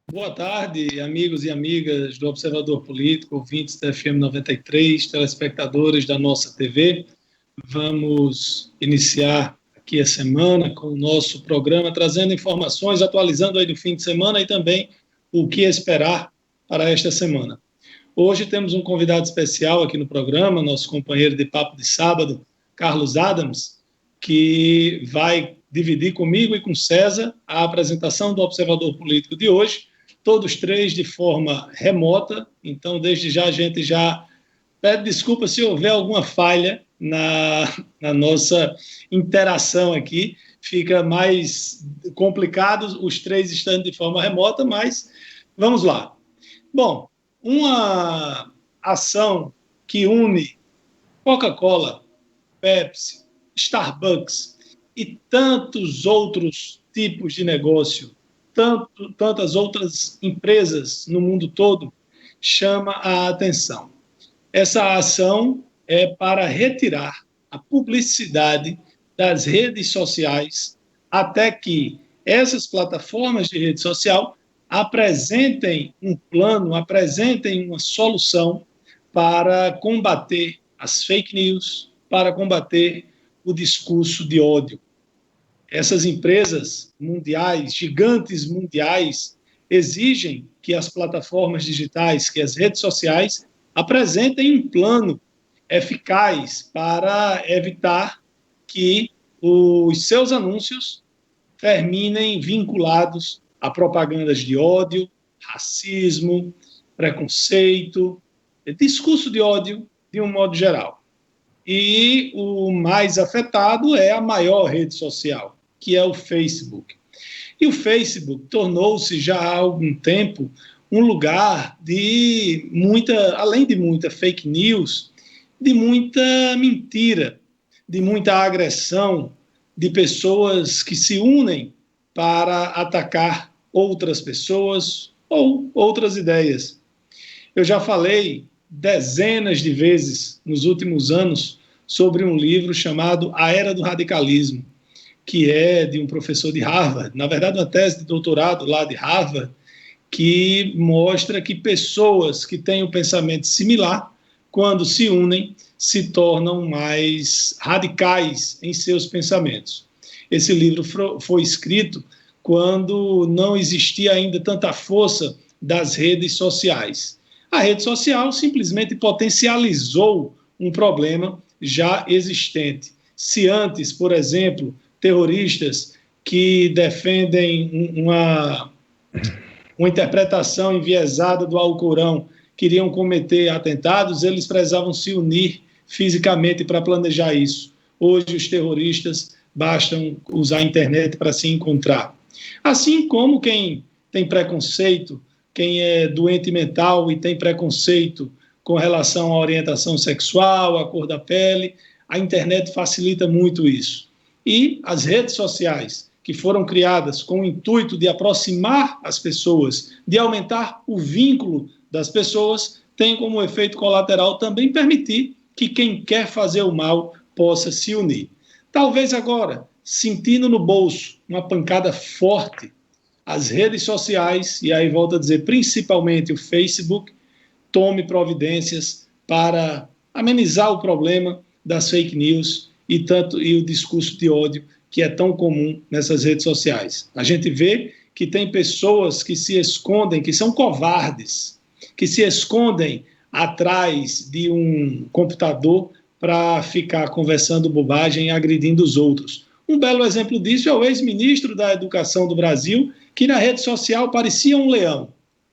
Boa tarde, amigos e amigas do Observador Político, ouvintes da FM 93, telespectadores da nossa TV. Vamos iniciar aqui a semana com o nosso programa, trazendo informações, atualizando aí do fim de semana e também o que esperar para esta semana. Hoje temos um convidado especial aqui no programa, nosso companheiro de papo de sábado, Carlos Adams, que vai dividir comigo e com César a apresentação do Observador Político de hoje, todos três de forma remota. Então, desde já, a gente já pede desculpa se houver alguma falha na nossa interação aqui. Fica mais complicado os três estando de forma remota, mas vamos lá. Bom, uma ação que une Coca-Cola, Pepsi, Starbucks e tantos outros tipos de negócio, tantas outras empresas no mundo todo, chama a atenção. Essa ação é para retirar a publicidade das redes sociais até que essas plataformas de rede social apresentem um plano, apresentem uma solução para combater as fake news, para combater o discurso de ódio. Essas empresas mundiais, gigantes mundiais, exigem que as plataformas digitais, que as redes sociais, apresentem um plano eficaz para evitar que os seus anúncios terminem vinculados a propagandas de ódio, racismo, preconceito, discurso de ódio de um modo geral. E o mais afetado é a maior rede social, que é o Facebook. E o Facebook tornou-se já há algum tempo um lugar de além de muita fake news, de muita mentira, de muita agressão, de pessoas que se unem para atacar outras pessoas ou outras ideias. Eu já falei dezenas de vezes nos últimos anos sobre um livro chamado A Era do Radicalismo, que é de um professor de Harvard, na verdade uma tese de doutorado lá de Harvard, que mostra que pessoas que têm um pensamento similar, quando se unem, se tornam mais radicais em seus pensamentos. Esse livro foi escrito quando não existia ainda tanta força das redes sociais. A rede social simplesmente potencializou um problema já existente. Se antes, por exemplo, terroristas que defendem uma interpretação enviesada do Alcorão queriam cometer atentados, eles precisavam se unir fisicamente para planejar isso. Hoje, os terroristas bastam usar a internet para se encontrar. Assim como quem tem preconceito, quem é doente mental e tem preconceito com relação à orientação sexual, à cor da pele, a internet facilita muito isso. E as redes sociais, que foram criadas com o intuito de aproximar as pessoas, de aumentar o vínculo das pessoas, têm como efeito colateral também permitir que quem quer fazer o mal possa se unir. Talvez agora, sentindo no bolso uma pancada forte, as redes sociais, e aí volto a dizer, principalmente o Facebook, tome providências para amenizar o problema das fake news e o discurso de ódio que é tão comum nessas redes sociais. A gente vê que tem pessoas que se escondem, que são covardes, que se escondem atrás de um computador para ficar conversando bobagem e agredindo os outros. Um belo exemplo disso é o ex-ministro da Educação do Brasil, que na rede social parecia um leão.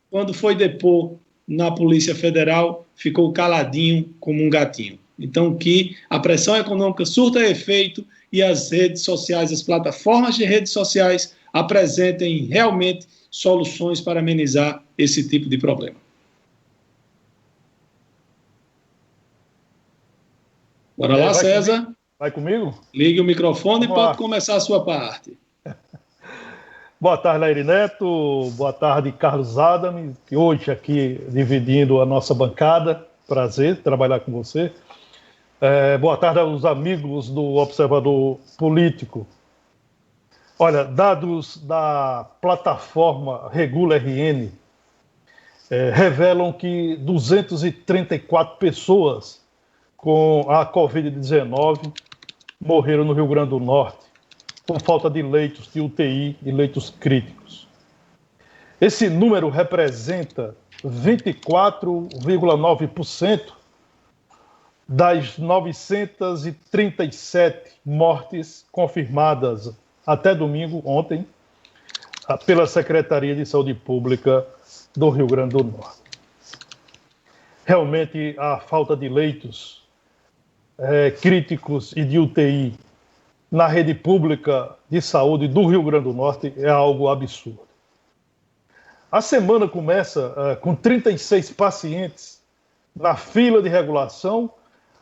Quando foi depor na Polícia Federal, ficou caladinho como um gatinho. Então, que a pressão econômica surta efeito e as redes sociais, as plataformas de redes sociais apresentem realmente soluções para amenizar esse tipo de problema. Bora lá, César. Vai comigo? Ligue o microfone e pode começar a sua parte. Boa tarde, Laíri Neto. Boa tarde, Carlos Adams, que hoje aqui dividindo a nossa bancada. Prazer trabalhar com você. Boa tarde aos amigos do Observador Político. Olha, dados da plataforma Regula RN revelam que 234 pessoas com a Covid-19 morreram no Rio Grande do Norte por falta de leitos de UTI e leitos críticos. Esse número representa 24,9% das 937 mortes confirmadas até domingo, ontem, pela Secretaria de Saúde Pública do Rio Grande do Norte. Realmente, a falta de leitos críticos e de UTI na rede pública de saúde do Rio Grande do Norte é algo absurdo. A semana começa com 36 pacientes na fila de regulação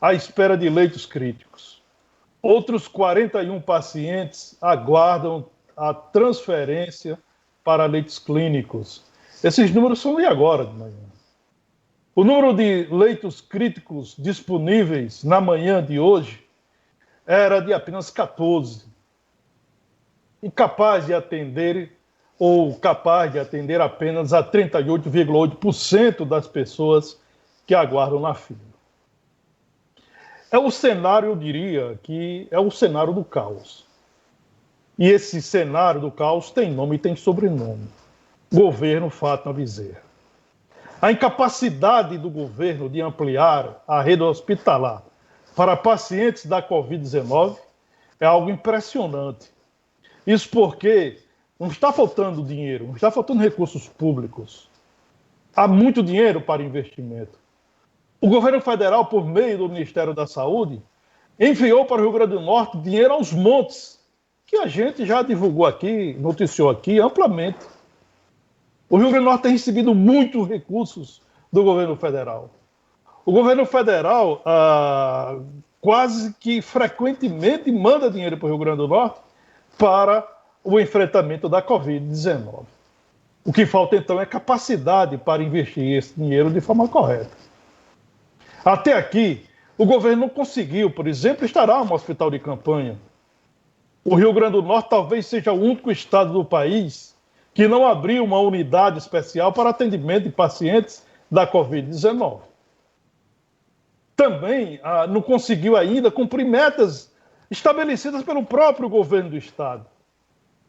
à espera de leitos críticos. Outros 41 pacientes aguardam a transferência para leitos clínicos. Esses números são de agora de manhã. O número de leitos críticos disponíveis na manhã de hoje era de apenas 14. Incapaz de atender ou capaz de atender apenas a 38,8% das pessoas que aguardam na fila. É o cenário, eu diria, que é o cenário do caos. E esse cenário do caos tem nome e tem sobrenome. Governo Fátima Bezerra. A incapacidade do governo de ampliar a rede hospitalar para pacientes da Covid-19 é algo impressionante. Isso porque não está faltando dinheiro, não está faltando recursos públicos. Há muito dinheiro para investimento. O governo federal, por meio do Ministério da Saúde, enviou para o Rio Grande do Norte dinheiro aos montes, que a gente já divulgou aqui, noticiou aqui amplamente. O Rio Grande do Norte tem recebido muitos recursos do governo federal. O governo federal quase que frequentemente manda dinheiro para o Rio Grande do Norte para o enfrentamento da Covid-19. O que falta, então, é capacidade para investir esse dinheiro de forma correta. Até aqui, o governo não conseguiu, por exemplo, instalar um hospital de campanha. O Rio Grande do Norte talvez seja o único estado do país que não abriu uma unidade especial para atendimento de pacientes da Covid-19. Também não conseguiu ainda cumprir metas estabelecidas pelo próprio governo do estado,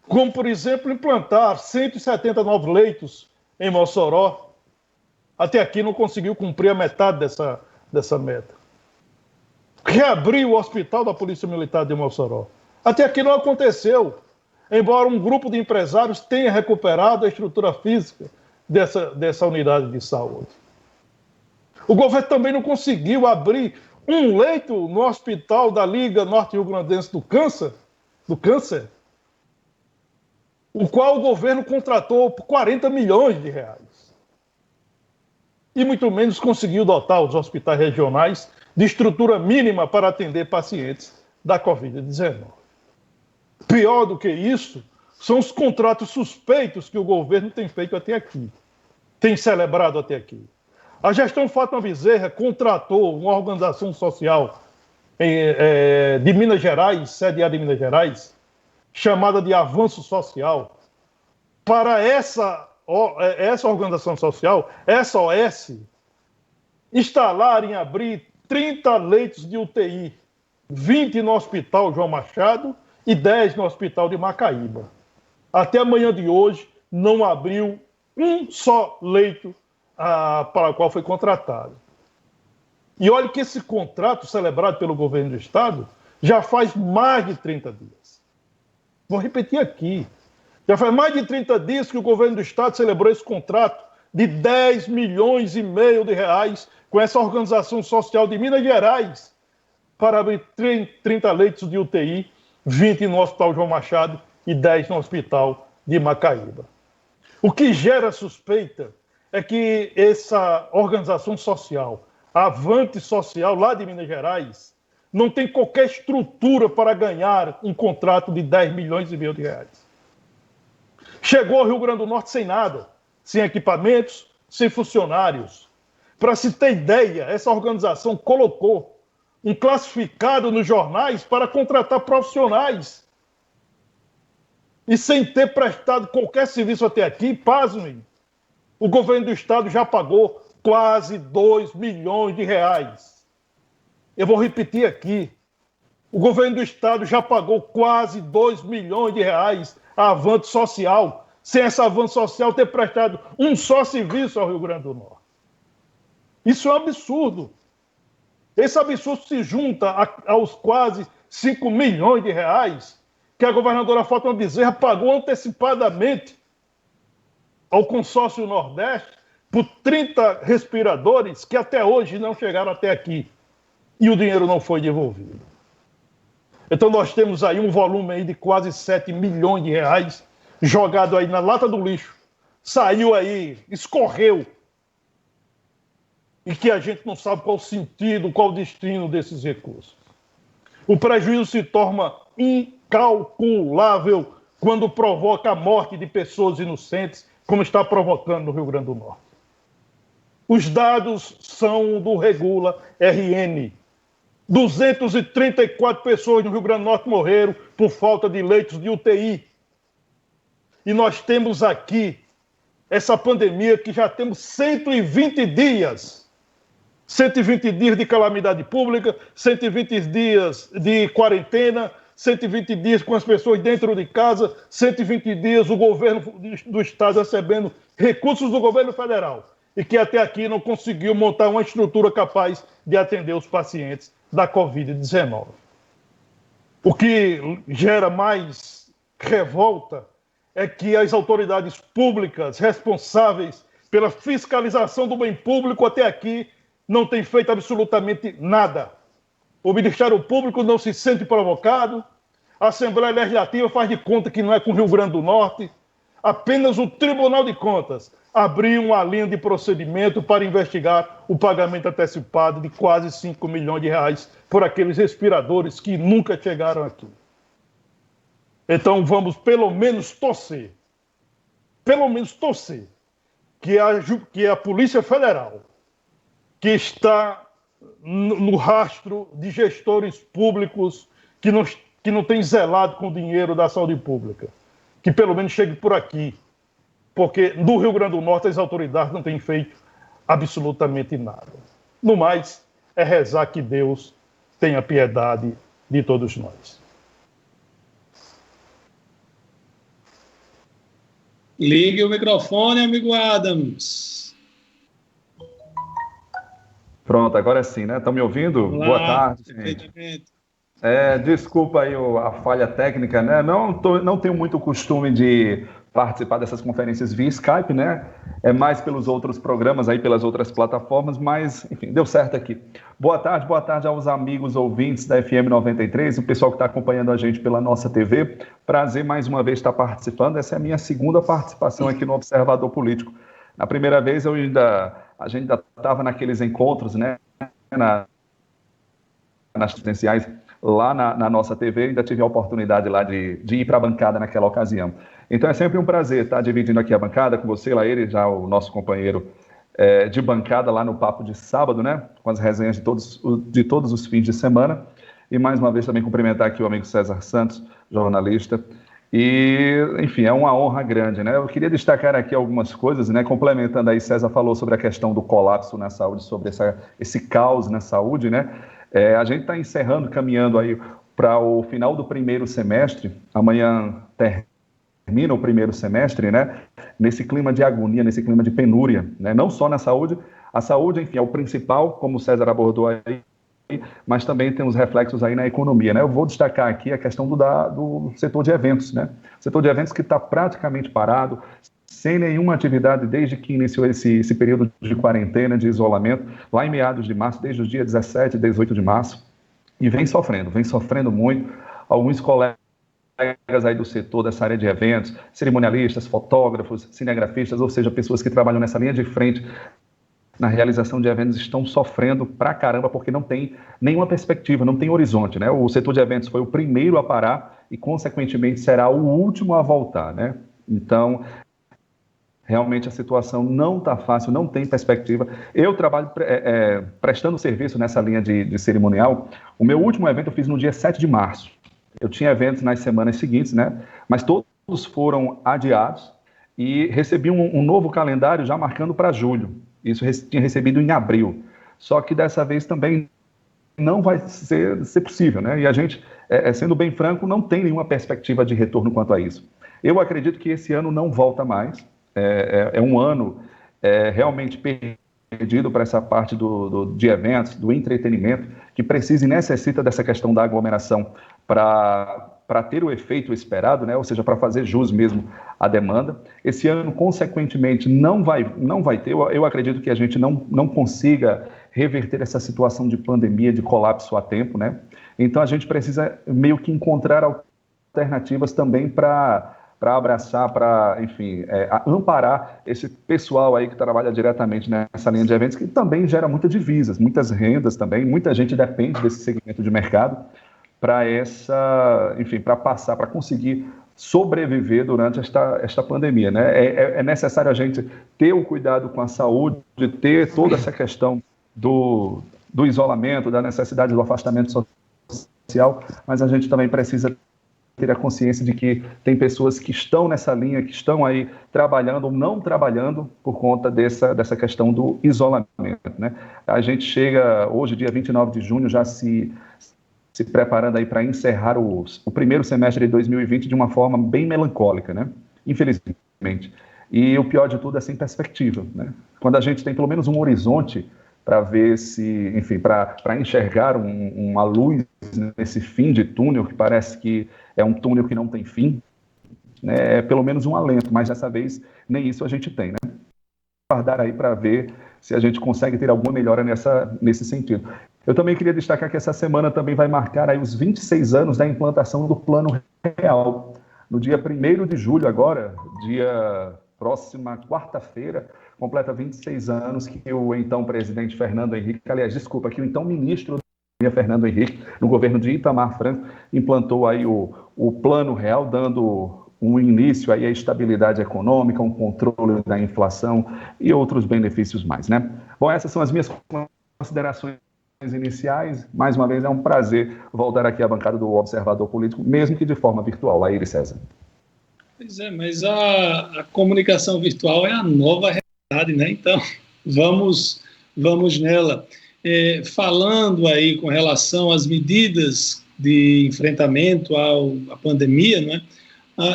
como, por exemplo, implantar 170 novos leitos em Mossoró. Até aqui não conseguiu cumprir a metade dessa meta. Reabrir o hospital da Polícia Militar de Mossoró. Até aqui não aconteceu, embora um grupo de empresários tenha recuperado a estrutura física dessa unidade de saúde. O governo também não conseguiu abrir um leito no hospital da Liga Norte-Rio-Grandense do Câncer, o qual o governo contratou por 40 milhões de reais. E muito menos conseguiu dotar os hospitais regionais de estrutura mínima para atender pacientes da Covid-19. Pior do que isso, são os contratos suspeitos que o governo tem feito até aqui, tem celebrado até aqui. A gestão Fátima Bezerra contratou uma organização social de Minas Gerais, sediada em Minas Gerais, chamada de Avanço Social, para essa organização social, SOS, instalar e abrir 30 leitos de UTI, 20 no Hospital João Machado e 10 no Hospital de Macaíba. Até amanhã de hoje, não abriu um só leito para o qual foi contratado. E olha que esse contrato celebrado pelo governo do estado já faz mais de 30 dias. Vou repetir aqui. Já faz mais de 30 dias que o governo do estado celebrou esse contrato de 10 milhões e meio de reais com essa organização social de Minas Gerais para abrir 30 leitos de UTI, 20 no Hospital João Machado e 10 no Hospital de Macaíba. O que gera suspeita é que essa organização social, a Avante Social, lá de Minas Gerais, não tem qualquer estrutura para ganhar um contrato de 10 milhões e meio de reais. Chegou ao Rio Grande do Norte sem nada, sem equipamentos, sem funcionários. Para se ter ideia, essa organização colocou um classificado nos jornais para contratar profissionais. E sem ter prestado qualquer serviço até aqui, pasmem, o governo do estado já pagou quase 2 milhões de reais. Eu vou repetir aqui. O governo do estado já pagou quase 2 milhões de reais a Avanço Social, sem essa Avanço Social ter prestado um só serviço ao Rio Grande do Norte. Isso é um absurdo. Esse absurdo se junta aos quase 5 milhões de reais que a governadora Fátima Bezerra pagou antecipadamente ao consórcio Nordeste por 30 respiradores que até hoje não chegaram até aqui. E o dinheiro não foi devolvido. Então nós temos aí um volume aí de quase 7 milhões de reais jogado aí na lata do lixo. Saiu aí, escorreu. E que a gente não sabe qual o sentido, qual o destino desses recursos. O prejuízo se torna incalculável quando provoca a morte de pessoas inocentes, como está provocando no Rio Grande do Norte. Os dados são do Regula RN. 234 pessoas no Rio Grande do Norte morreram por falta de leitos de UTI. E nós temos aqui essa pandemia que já temos 120 dias. 120 dias de calamidade pública, 120 dias de quarentena, 120 dias com as pessoas dentro de casa, 120 dias o governo do estado recebendo recursos do governo federal e que até aqui não conseguiu montar uma estrutura capaz de atender os pacientes da Covid-19. O que gera mais revolta é que as autoridades públicas responsáveis pela fiscalização do bem público até aqui não têm feito absolutamente nada. O Ministério Público não se sente provocado, a Assembleia Legislativa faz de conta que não é com o Rio Grande do Norte, apenas o Tribunal de Contas abriu uma linha de procedimento para investigar o pagamento antecipado de quase 5 milhões de reais por aqueles respiradores que nunca chegaram aqui. Então vamos pelo menos torcer que a Polícia Federal, que está no rastro de gestores públicos que não têm zelado com o dinheiro da saúde pública, que pelo menos chegue por aqui, porque no Rio Grande do Norte as autoridades não têm feito absolutamente nada. No mais, é rezar que Deus tenha piedade de todos nós. Ligue o microfone, amigo Adams. Pronto, agora sim, né? Estão me ouvindo? Olá, boa tarde, gente. Desculpa aí a falha técnica, né? Não tenho muito costume de participar dessas conferências via Skype, né? É mais pelos outros programas aí, pelas outras plataformas, mas, enfim, deu certo aqui. Boa tarde aos amigos ouvintes da FM 93, o pessoal que está acompanhando a gente pela nossa TV. Prazer mais uma vez estar participando. Essa é a minha segunda participação aqui no Observador Político. Na primeira vez a gente ainda estava naqueles encontros, né, nas presidenciais, lá na nossa TV, ainda tive a oportunidade lá de ir para a bancada naquela ocasião. Então é sempre um prazer estar dividindo aqui a bancada com você, Laíre, já o nosso companheiro de bancada lá no Papo de Sábado, né, com as resenhas de todos os fins de semana. E mais uma vez também cumprimentar aqui o amigo César Santos, jornalista. E, enfim, é uma honra grande, né? Eu queria destacar aqui algumas coisas, né? Complementando aí, César falou sobre a questão do colapso na saúde, sobre esse caos na saúde, né? A gente está caminhando aí para o final do primeiro semestre. Amanhã termina o primeiro semestre, né? Nesse clima de agonia, nesse clima de penúria, né? Não só na saúde. A saúde, enfim, é o principal, como o César abordou aí, mas também tem os reflexos aí na economia, né? Eu vou destacar aqui a questão do setor de eventos, né? O setor de eventos que está praticamente parado, sem nenhuma atividade desde que iniciou esse período de quarentena, de isolamento, lá em meados de março, desde os dias 17 e 18 de março, e vem sofrendo muito. Alguns colegas aí do setor, dessa área de eventos, cerimonialistas, fotógrafos, cinegrafistas, ou seja, pessoas que trabalham nessa linha de frente na realização de eventos, estão sofrendo pra caramba, porque não tem nenhuma perspectiva, não tem horizonte, né? O setor de eventos foi o primeiro a parar e, consequentemente, será o último a voltar, né? Então, realmente a situação não está fácil, não tem perspectiva. Eu trabalho prestando serviço nessa linha de cerimonial. O meu último evento eu fiz no dia 7 de março. Eu tinha eventos nas semanas seguintes, né? Mas todos foram adiados e recebi um novo calendário já marcando para julho. Isso tinha recebido em abril. Só que dessa vez também não vai ser possível, né? E a gente, sendo bem franco, não tem nenhuma perspectiva de retorno quanto a isso. Eu acredito que esse ano não volta mais. É um ano realmente perdido para essa parte de eventos, do entretenimento, que precisa e necessita dessa questão da aglomeração para ter o efeito esperado, né? Ou seja, para fazer jus mesmo à demanda. Esse ano, consequentemente, não vai ter. Eu acredito que a gente não consiga reverter essa situação de pandemia, de colapso a tempo, né? Então, a gente precisa meio que encontrar alternativas também para abraçar, para, enfim, amparar esse pessoal aí que trabalha diretamente nessa linha de eventos, que também gera muitas divisas, muitas rendas também, muita gente depende desse segmento de mercado para passar, para conseguir sobreviver durante esta pandemia, né? É necessário a gente ter o cuidado com a saúde, ter toda essa questão do isolamento, da necessidade do afastamento social, mas a gente também precisa ter a consciência de que tem pessoas que estão nessa linha, que estão aí trabalhando ou não trabalhando por conta dessa questão do isolamento, né? A gente chega hoje, dia 29 de junho, já se preparando aí para encerrar o primeiro semestre de 2020 de uma forma bem melancólica, né? Infelizmente. E o pior de tudo é sem perspectiva, né? Quando a gente tem pelo menos um horizonte para ver se, enfim, para enxergar uma luz nesse fim de túnel, que parece que é um túnel que não tem fim, né? É pelo menos um alento, mas dessa vez nem isso a gente tem, né? Guardar aí para ver se a gente consegue ter alguma melhora nesse sentido. Eu também queria destacar que essa semana também vai marcar aí os 26 anos da implantação do Plano Real. No dia 1º de julho agora, próxima quarta-feira, completa 26 anos que o então presidente Fernando Henrique, que o então ministro Fernando Henrique, no governo de Itamar Franco, implantou aí o Plano Real, dando um início aí à estabilidade econômica, um controle da inflação e outros benefícios mais, né? Bom, essas são as minhas considerações iniciais. Mais uma vez, é um prazer voltar aqui à bancada do Observador Político, mesmo que de forma virtual. Laíris César. Pois é, mas a comunicação virtual é a nova realidade, né? Então, vamos nela. Falando aí com relação às medidas de enfrentamento à pandemia, né?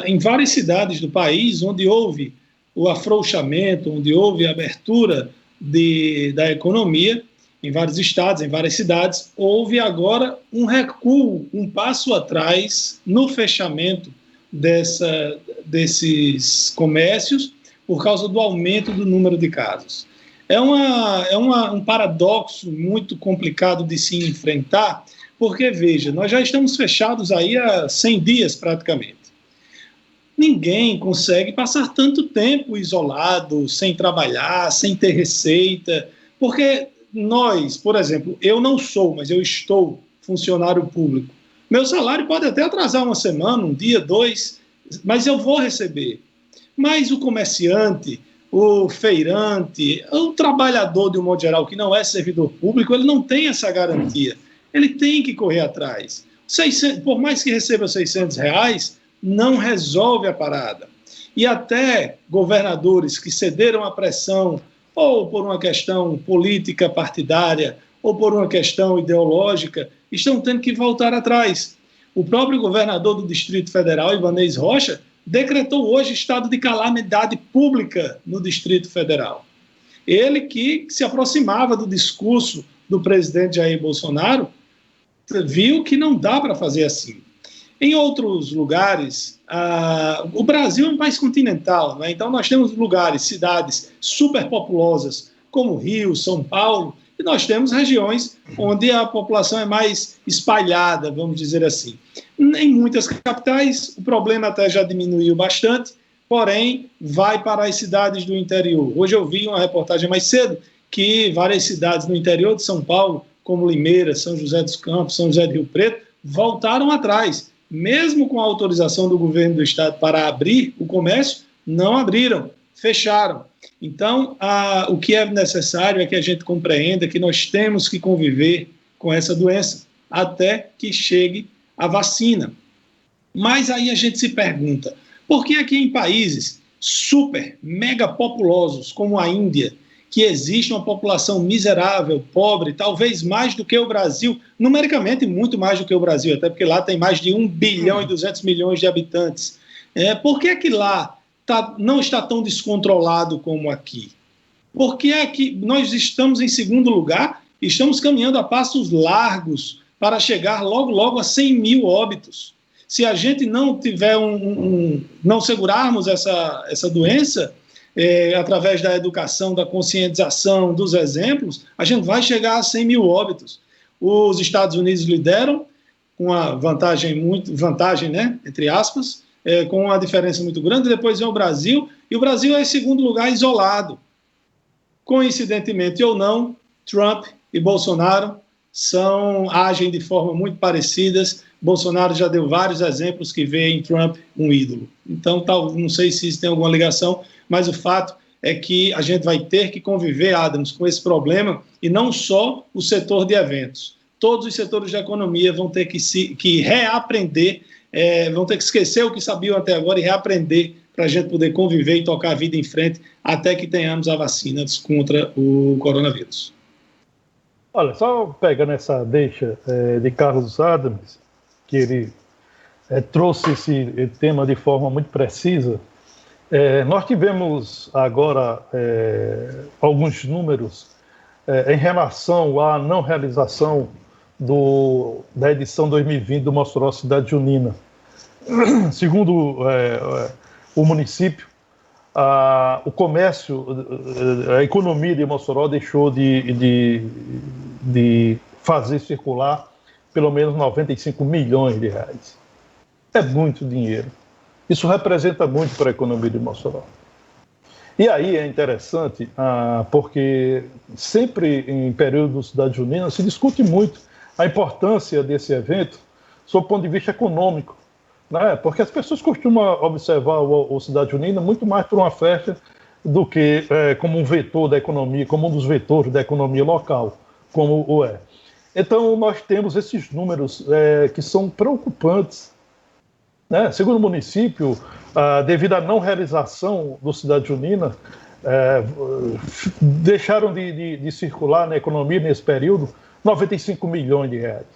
Em várias cidades do país, onde houve o afrouxamento, onde houve a abertura da economia, em vários estados, em várias cidades, houve agora um recuo, um passo atrás no fechamento desses comércios por causa do aumento do número de casos. É um paradoxo muito complicado de se enfrentar, porque, veja, nós já estamos fechados aí há 100 dias praticamente. Ninguém consegue passar tanto tempo isolado, sem trabalhar, sem ter receita, porque nós, por exemplo, eu não sou, mas eu estou funcionário público. Meu salário pode até atrasar uma semana, um dia, 2, mas eu vou receber. Mas o comerciante, o feirante, o trabalhador, de um modo geral, que não é servidor público, ele não tem essa garantia. Ele tem que correr atrás. Por mais que receba R$600, não resolve a parada. E até governadores que cederam à pressão, ou por uma questão política partidária, ou por uma questão ideológica, estão tendo que voltar atrás. O próprio governador do Distrito Federal, Ibanez Rocha, decretou hoje estado de calamidade pública no Distrito Federal. Ele que se aproximava do discurso do presidente Jair Bolsonaro, viu que não dá para fazer assim. Em outros lugares, o Brasil é um país continental, né? Então nós temos lugares, cidades superpopulosas, como Rio, São Paulo, e nós temos regiões onde a população é mais espalhada, vamos dizer assim. Em muitas capitais, o problema até já diminuiu bastante, porém, vai para as cidades do interior. Hoje eu vi uma reportagem mais cedo que várias cidades no interior de São Paulo, como Limeira, São José dos Campos, São José do Rio Preto, voltaram atrás. Mesmo com a autorização do governo do estado para abrir o comércio, não abriram, fecharam. Então, o que é necessário é que a gente compreenda que nós temos que conviver com essa doença até que chegue a vacina. Mas aí a gente se pergunta, Por que aqui em países super, mega populosos, como a Índia, que existe uma população miserável, pobre, talvez mais do que o Brasil, numericamente muito mais do que o Brasil, até porque lá tem mais de 1 bilhão e 200 milhões de habitantes. Por que que lá não está tão descontrolado como aqui? Porque aqui nós estamos em segundo lugar e estamos caminhando a passos largos para chegar logo, logo a 100 mil óbitos. Se a gente não tiver não segurarmos essa doença, através da educação, da conscientização, dos exemplos, a gente vai chegar a 100 mil óbitos. Os Estados Unidos lideram com a vantagem, né, entre aspas, com uma diferença muito grande, depois vem o Brasil, e o Brasil é em segundo lugar isolado. Coincidentemente ou não, Trump e Bolsonaro agem de forma muito parecidas. Bolsonaro já deu vários exemplos que vê em Trump um ídolo. Então, não sei se isso tem alguma ligação, mas o fato é que a gente vai ter que conviver, Adams, com esse problema, e não só o setor de eventos. Todos os setores da economia vão ter que reaprender, vão ter que esquecer o que sabiam até agora e reaprender para a gente poder conviver e tocar a vida em frente até que tenhamos a vacina contra o coronavírus. Olha, só pegando essa deixa de Carlos Adams, que ele trouxe esse tema de forma muito precisa. Nós tivemos agora alguns números em relação à não realização da edição 2020 do Mossoró Cidade Junina. Segundo o município, o comércio, a economia de Mossoró deixou de fazer circular pelo menos 95 milhões de reais. É muito dinheiro. Isso representa muito para a economia de Mossoró. E aí é interessante, porque sempre em período de Cidade Junina se discute muito a importância desse evento sob o ponto de vista econômico, né? Porque as pessoas costumam observar o Cidade Junina muito mais por uma festa do que como um vetor da economia, como um dos vetores da economia local, como o é. Então, nós temos esses números que são preocupantes, né? Segundo o município, devido à não realização do Cidade Junina, deixaram de circular na economia nesse período 95 milhões de reais.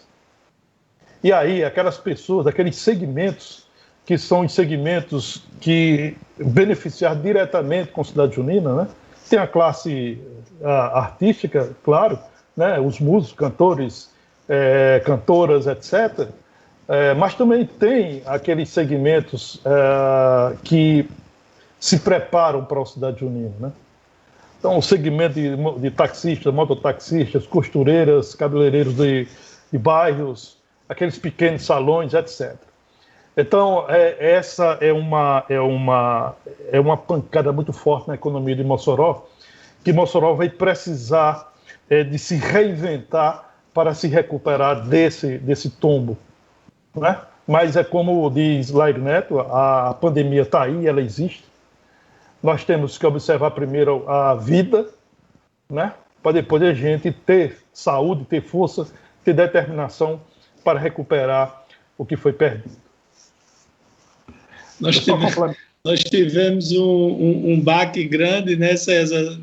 E aí, aquelas pessoas, aqueles segmentos que são os segmentos que beneficiaram diretamente com a Cidade Junina, né? Tem a classe artística, claro, né? Os músicos, cantores, cantoras, etc., mas também tem aqueles segmentos que se preparam para a Cidade Junina, né? Então, o segmento de taxistas, mototaxistas, costureiras, cabeleireiros de bairros, aqueles pequenos salões, etc. Então, essa é uma pancada muito forte na economia de Mossoró, que Mossoró vai precisar de se reinventar para se recuperar desse tombo, né? Mas é como diz Lair Neto, a pandemia está aí, ela existe. Nós temos que observar primeiro a vida, né? Para depois a gente ter saúde, ter força, ter determinação para recuperar o que foi perdido. Nós tivemos um baque grande, né, César,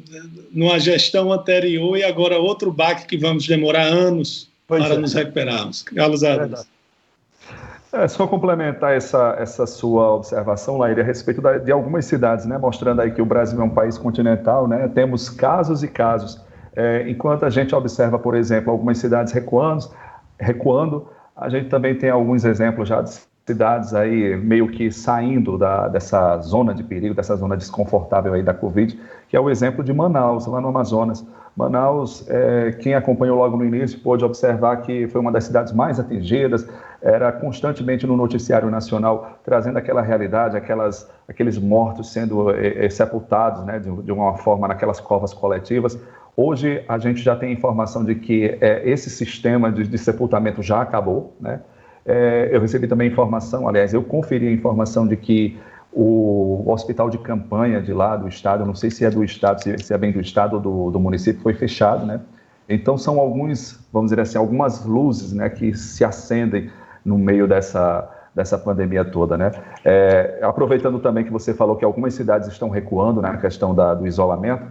numa gestão anterior, e agora outro baque que vamos demorar anos para nos recuperarmos. Carlos Adams. Só complementar essa sua observação, Laíra, a respeito de algumas cidades, né, mostrando aí que o Brasil é um país continental, né, temos casos e casos. Enquanto a gente observa, por exemplo, algumas cidades recuando, a gente também tem alguns exemplos já de cidades aí meio que saindo dessa zona de perigo, dessa zona desconfortável aí da Covid, que é o exemplo de Manaus, lá no Amazonas. Manaus, quem acompanhou logo no início pôde observar que foi uma das cidades mais atingidas, era constantemente no noticiário nacional, trazendo aquela realidade, aqueles mortos sendo sepultados, né, de uma forma naquelas covas coletivas. Hoje a gente já tem informação de que esse sistema de sepultamento já acabou, né? Eu recebi também informação, aliás, eu conferi a informação de que o hospital de campanha de lá do estado, não sei se é do estado, se é bem do estado ou do município, foi fechado, né? Então são vamos dizer assim, algumas luzes, né, que se acendem no meio dessa dessa pandemia toda, né? Aproveitando também que você falou que algumas cidades estão recuando, né, na questão do isolamento,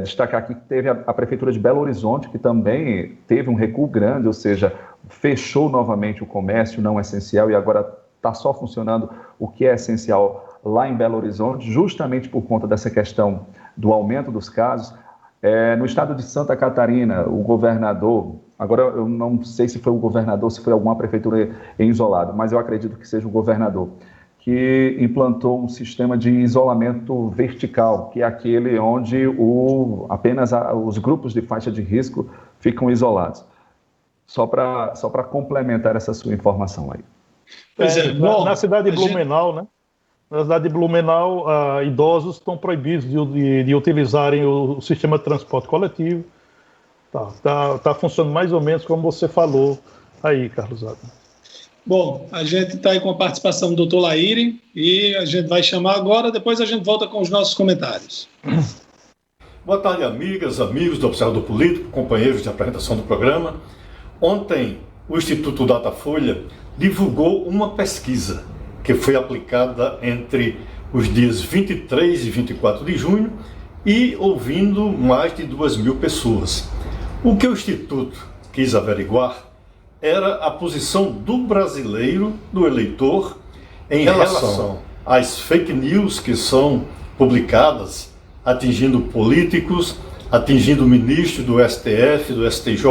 destacar aqui que teve a Prefeitura de Belo Horizonte, que também teve um recuo grande, ou seja, fechou novamente o comércio não essencial e agora está só funcionando o que é essencial lá em Belo Horizonte, justamente por conta dessa questão do aumento dos casos. No estado de Santa Catarina, o governador, agora eu não sei se foi o governador, se foi alguma prefeitura em isolado, mas eu acredito que seja o governador, que implantou um sistema de isolamento vertical, que é aquele onde apenas os grupos de faixa de risco ficam isolados. Só para complementar essa sua informação aí. Na cidade de Blumenau, né? Na cidade de Blumenau, idosos estão proibidos de utilizarem o sistema de transporte coletivo. Tá funcionando mais ou menos como você falou aí, Carlos Adler. Bom, a gente está aí com a participação do Dr. Laíre e a gente vai chamar agora, depois a gente volta com os nossos comentários. Boa tarde, amigas, amigos do Observador Político, companheiros de apresentação do programa. Ontem, o Instituto Datafolha divulgou uma pesquisa que foi aplicada entre os dias 23 e 24 de junho e ouvindo mais de 2.000 pessoas. O que o Instituto quis averiguar era a posição do brasileiro, do eleitor, em relação às fake news que são publicadas, atingindo políticos, atingindo ministros do STF, do STJ,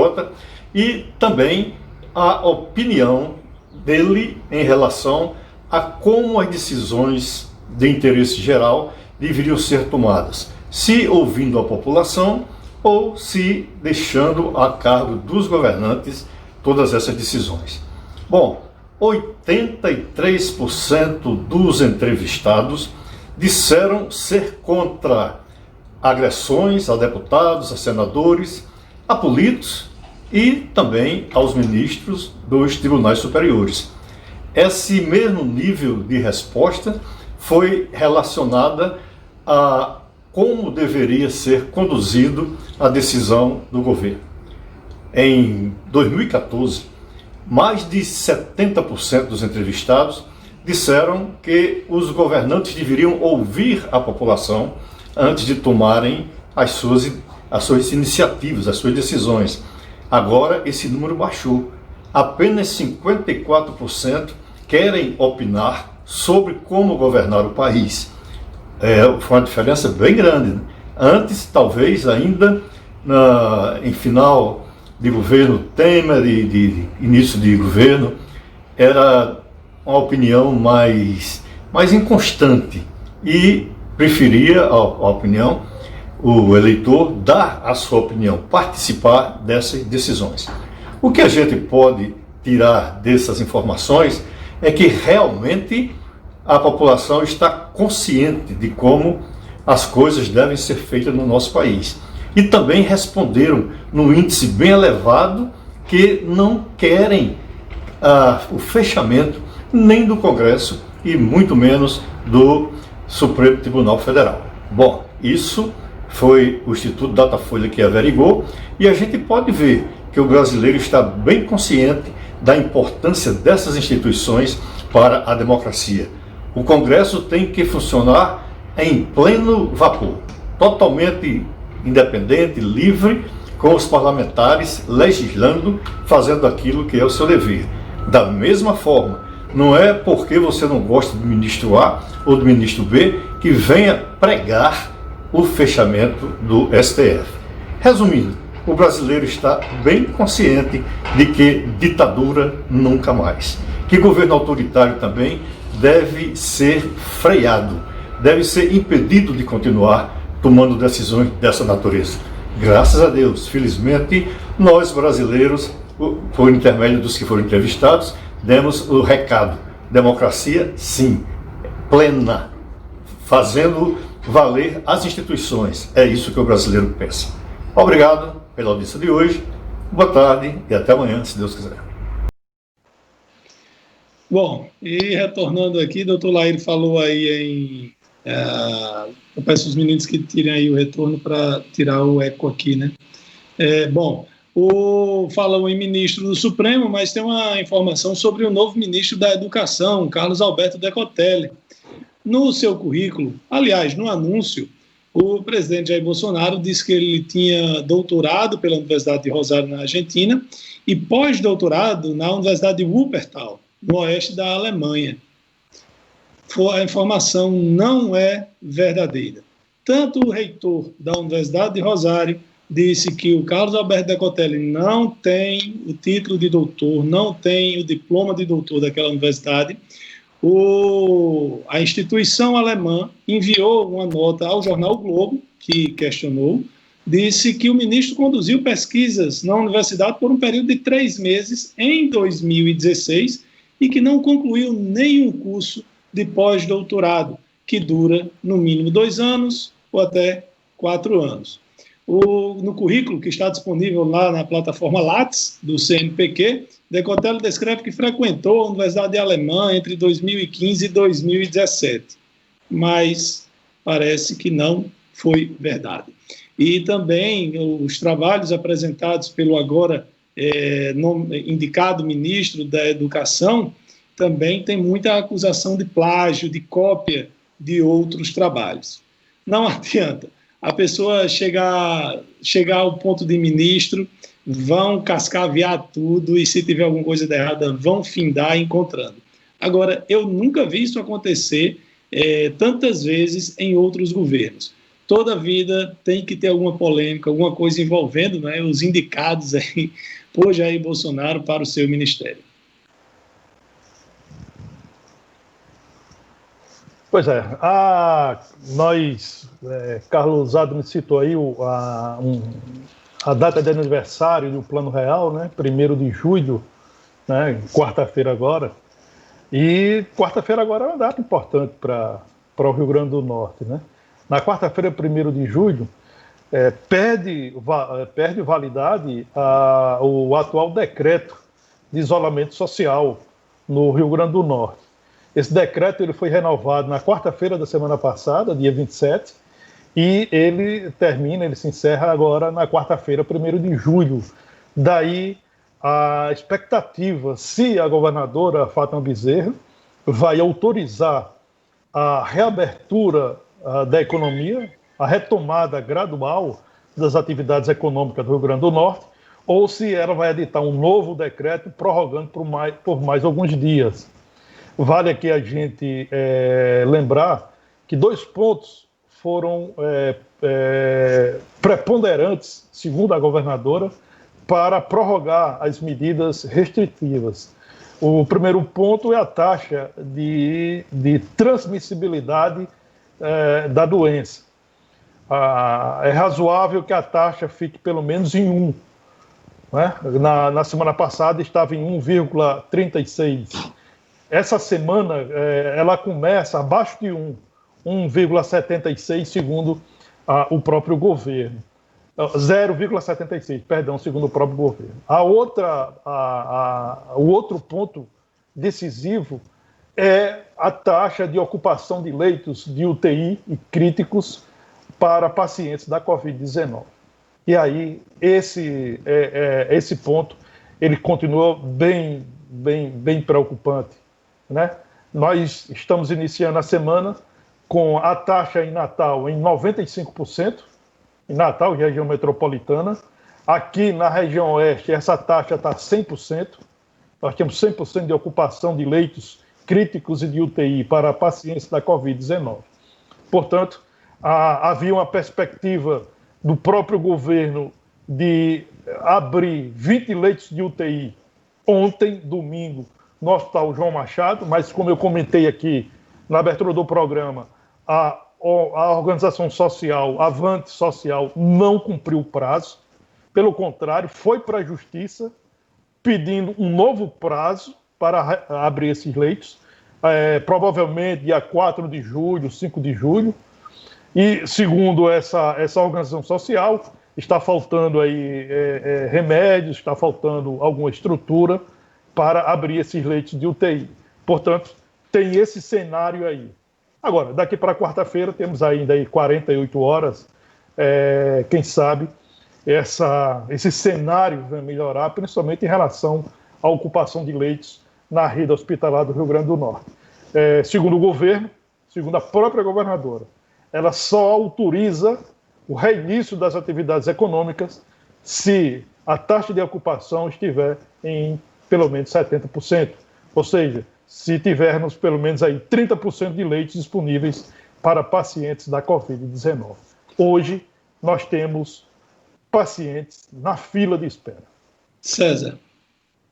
e também a opinião dele em relação a como as decisões de interesse geral deveriam ser tomadas, se ouvindo a população ou se deixando a cargo dos governantes todas essas decisões. Bom, 83% dos entrevistados disseram ser contra agressões a deputados, a senadores, a políticos e também aos ministros dos tribunais superiores. Esse mesmo nível de resposta foi relacionada a como deveria ser conduzido a decisão do governo. Em 2014, mais de 70% dos entrevistados disseram que os governantes deveriam ouvir a população antes de tomarem as suas iniciativas, as suas decisões. Agora, esse número baixou. Apenas 54% querem opinar sobre como governar o país. Foi uma diferença bem grande, né? Antes, talvez, ainda em final de governo Temer e de início de governo, era uma opinião mais inconstante e preferia a opinião, o eleitor dar a sua opinião, participar dessas decisões. O que a gente pode tirar dessas informações é que realmente a população está consciente de como as coisas devem ser feitas no nosso país. E também responderam num índice bem elevado que não querem o fechamento nem do Congresso e muito menos do Supremo Tribunal Federal. Bom, isso foi o Instituto Datafolha que averigou e a gente pode ver que o brasileiro está bem consciente da importância dessas instituições para a democracia. O Congresso tem que funcionar em pleno vapor, totalmente independente, livre, com os parlamentares legislando, fazendo aquilo que é o seu dever. Da mesma forma, não é porque você não gosta do ministro A ou do ministro B que venha pregar o fechamento do STF. Resumindo, o brasileiro está bem consciente de que ditadura nunca mais. Que governo autoritário também deve ser freado, deve ser impedido de continuar tomando decisões dessa natureza. Graças a Deus, felizmente, nós brasileiros, por intermédio dos que foram entrevistados, demos o recado. Democracia, sim, plena, fazendo valer as instituições. É isso que o brasileiro pensa. Obrigado pela audiência de hoje, boa tarde e até amanhã, se Deus quiser. Bom, e retornando aqui, doutor Laíre falou aí eu peço aos meninos que tirem aí o retorno para tirar o eco aqui, né? Bom, Falam em ministro do Supremo, mas tem uma informação sobre o novo ministro da Educação, Carlos Alberto Decotelli. No seu currículo, aliás, no anúncio, o presidente Jair Bolsonaro disse que ele tinha doutorado pela Universidade de Rosário, na Argentina, e pós-doutorado na Universidade de Wuppertal, no oeste da Alemanha. A informação não é verdadeira. Tanto o reitor da Universidade de Rosário disse que o Carlos Alberto Decotelli não tem o título de doutor, não tem o diploma de doutor daquela universidade. A instituição alemã enviou uma nota ao jornal o Globo, que questionou, disse que o ministro conduziu pesquisas na universidade por um período de 3 meses em 2016 e que não concluiu nenhum curso de pós-doutorado, que dura no mínimo 2 anos ou até 4 anos. No currículo que está disponível lá na plataforma Lattes, do CNPq, Decotelli descreve que frequentou a Universidade Alemã entre 2015 e 2017, mas parece que não foi verdade. E também os trabalhos apresentados pelo agora indicado ministro da Educação também tem muita acusação de plágio, de cópia de outros trabalhos. Não adianta. A pessoa chegar ao ponto de ministro, vão cascavear tudo e se tiver alguma coisa de errada, vão findar encontrando. Agora, eu nunca vi isso acontecer tantas vezes em outros governos. Toda vida tem que ter alguma polêmica, alguma coisa envolvendo, né, os indicados aí por Jair Bolsonaro para o seu ministério. Pois é, Carlos Adams citou aí a data de aniversário do Plano Real, né, 1º de julho, né, quarta-feira agora, e quarta-feira agora é uma data importante para o Rio Grande do Norte, né? Na quarta-feira, 1º de julho, perde validade o atual decreto de isolamento social no Rio Grande do Norte. Esse decreto ele foi renovado na quarta-feira da semana passada, dia 27, e ele se encerra agora na quarta-feira, 1º de julho. Daí a expectativa, se a governadora Fátima Bezerra vai autorizar a reabertura da economia, a retomada gradual das atividades econômicas do Rio Grande do Norte, ou se ela vai editar um novo decreto prorrogando por mais alguns dias. Vale aqui a gente lembrar que 2 pontos foram preponderantes, segundo a governadora, para prorrogar as medidas restritivas. O primeiro ponto é a taxa de transmissibilidade da doença. É razoável que a taxa fique pelo menos em 1. Né? Na semana passada estava em 1,36. Essa semana ela começa abaixo de 1,76, segundo o próprio governo. 0,76, perdão, segundo o próprio governo. O outro ponto decisivo é a taxa de ocupação de leitos de UTI e críticos para pacientes da Covid-19. E aí, esse ponto, ele continua bem preocupante, né? Nós estamos iniciando a semana com a taxa em Natal em 95%, em Natal, região metropolitana. Aqui na região oeste, essa taxa está 100%. Nós temos 100% de ocupação de leitos críticos e de UTI para pacientes da Covid-19. Portanto, havia uma perspectiva do próprio governo de abrir 20 leitos de UTI ontem, domingo, no Hospital João Machado, mas como eu comentei aqui na abertura do programa, a organização social, a Avante Social, não cumpriu o prazo. Pelo contrário, foi para a Justiça pedindo um novo prazo para abrir esses leitos, provavelmente dia 4 de julho, 5 de julho. E, segundo essa organização social, está faltando aí remédios, está faltando alguma estrutura para abrir esses leitos de UTI. Portanto, tem esse cenário aí. Agora, daqui para quarta-feira, temos ainda aí 48 horas, quem sabe, esse cenário vai melhorar, principalmente em relação à ocupação de leitos na rede hospitalar do Rio Grande do Norte. Segundo o governo, segundo a própria governadora, ela só autoriza o reinício das atividades econômicas se a taxa de ocupação estiver em pelo menos 70%. Ou seja, se tivermos pelo menos aí 30% de leitos disponíveis para pacientes da Covid-19. Hoje, nós temos pacientes na fila de espera. César,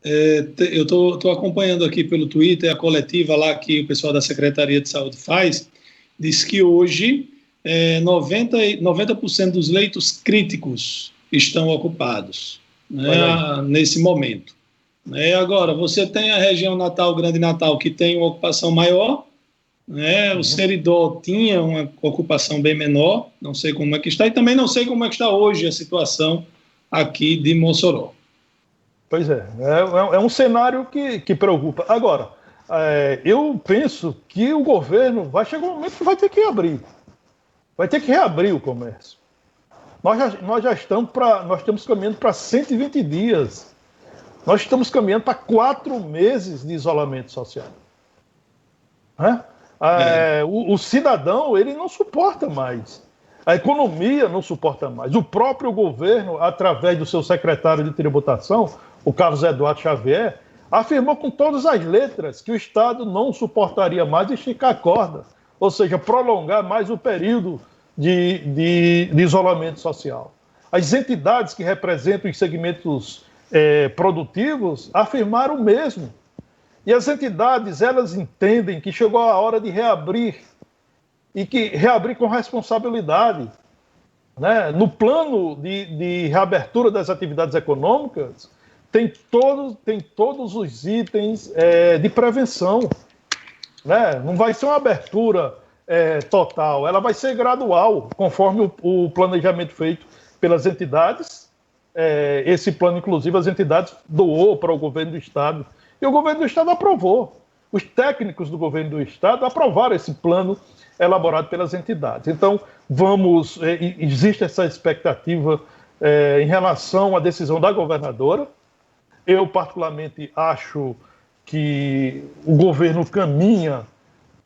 eu estou acompanhando aqui pelo Twitter a coletiva lá que o pessoal da Secretaria de Saúde faz, diz que hoje 90% dos leitos críticos estão ocupados, né, nesse momento. Agora, você tem a região Natal, Grande Natal, que tem uma ocupação maior, né? O Seridó tinha uma ocupação bem menor, não sei como é que está, e também não sei como é que está hoje a situação aqui de Mossoró. Pois é um cenário que preocupa. Agora, eu penso que o governo vai chegar um momento que vai ter que abrir, vai ter que reabrir o comércio. Nós já estamos caminhando para 120 dias. Nós estamos caminhando para 4 meses de isolamento social. O cidadão, ele não suporta mais. A economia não suporta mais. O próprio governo, através do seu secretário de tributação, o Carlos Eduardo Xavier, afirmou com todas as letras que o Estado não suportaria mais esticar a corda, ou seja, prolongar mais o período de isolamento social. As entidades que representam os segmentos produtivos afirmaram o mesmo. E as entidades, elas entendem que chegou a hora de reabrir, e que reabrir com responsabilidade. Né? No plano de reabertura das atividades econômicas, tem todos os itens de prevenção. Né? Não vai ser uma abertura total, ela vai ser gradual, conforme o planejamento feito pelas entidades. Esse plano, inclusive, as entidades doou para o governo do Estado, e o governo do Estado aprovou. Os técnicos do governo do Estado aprovaram esse plano elaborado pelas entidades. Então, existe essa expectativa em relação à decisão da governadora. Eu, particularmente, acho que o governo caminha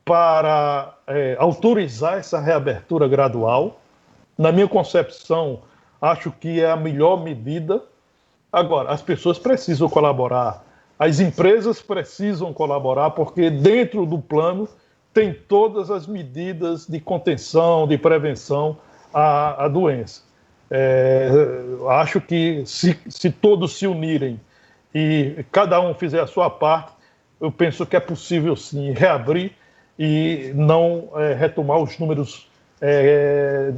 para autorizar essa reabertura gradual. Na minha concepção, acho que é a melhor medida. Agora, as pessoas precisam colaborar, as empresas precisam colaborar, porque dentro do plano tem todas as medidas de contenção, de prevenção à doença. Acho que se todos se unirem e cada um fizer a sua parte, eu penso que é possível sim reabrir e não retomar os números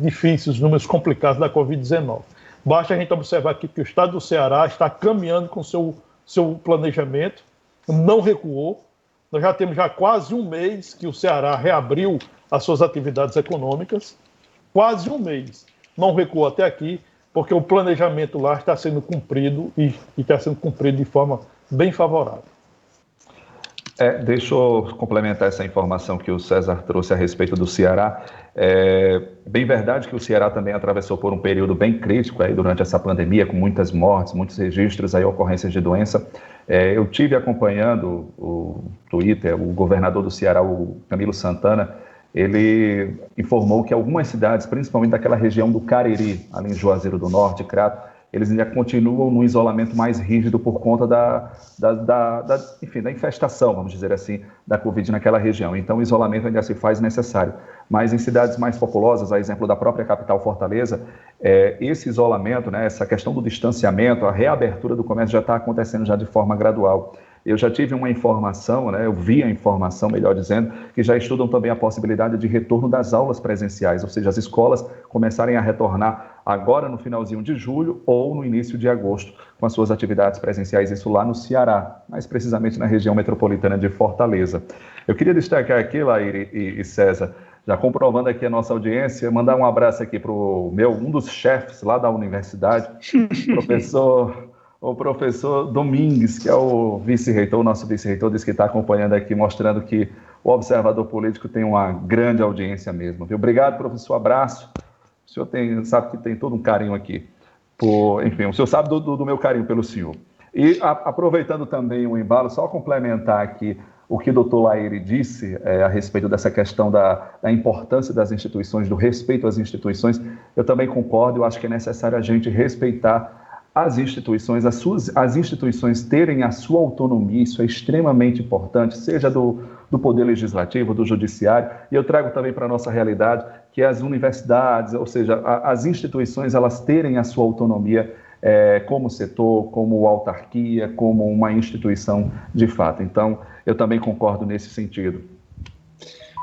difíceis, os números complicados da Covid-19. Basta a gente observar aqui que o estado do Ceará está caminhando com seu planejamento, não recuou. Nós já temos quase um mês que o Ceará reabriu as suas atividades econômicas, quase um mês. Não recuou até aqui, porque o planejamento lá está sendo cumprido e está sendo cumprido de forma bem favorável. Deixa eu complementar essa informação que o César trouxe a respeito do Ceará. Bem verdade que o Ceará também atravessou por um período bem crítico aí durante essa pandemia, com muitas mortes, muitos registros, aí, ocorrências de doença. Eu tive acompanhando o Twitter, o governador do Ceará, o Camilo Santana, ele informou que algumas cidades, principalmente daquela região do Cariri, ali em Juazeiro do Norte, Crato, eles ainda continuam no isolamento mais rígido por conta da infestação, vamos dizer assim, da Covid naquela região. Então, o isolamento ainda se faz necessário. Mas em cidades mais populosas, a exemplo da própria capital Fortaleza, esse isolamento, né, essa questão do distanciamento, a reabertura do comércio já está acontecendo já de forma gradual. Eu já tive uma informação, né, eu vi a informação, melhor dizendo, que já estudam também a possibilidade de retorno das aulas presenciais, ou seja, as escolas começarem a retornar agora no finalzinho de julho ou no início de agosto com as suas atividades presenciais, isso lá no Ceará, mais precisamente na região metropolitana de Fortaleza. Eu queria destacar aqui, Laíre e César, já comprovando aqui a nossa audiência, mandar um abraço aqui para um dos chefes lá da universidade, o professor Domingues, que é o vice-reitor, o nosso vice-reitor, disse que está acompanhando aqui, mostrando que o Observador Político tem uma grande audiência mesmo. Viu? Obrigado, professor, abraço. O senhor sabe que tem todo um carinho aqui. enfim, o senhor sabe do meu carinho pelo senhor. E aproveitando também o embalo, só complementar aqui o que o doutor Laíri disse a respeito dessa questão da importância das instituições, do respeito às instituições, eu também concordo, eu acho que é necessário a gente respeitar as instituições, as instituições terem a sua autonomia, isso é extremamente importante, seja do Poder Legislativo, do Judiciário, e eu trago também para a nossa realidade que as universidades, ou seja, as instituições, elas terem a sua autonomia como setor, como autarquia, como uma instituição de fato. Então, eu também concordo nesse sentido.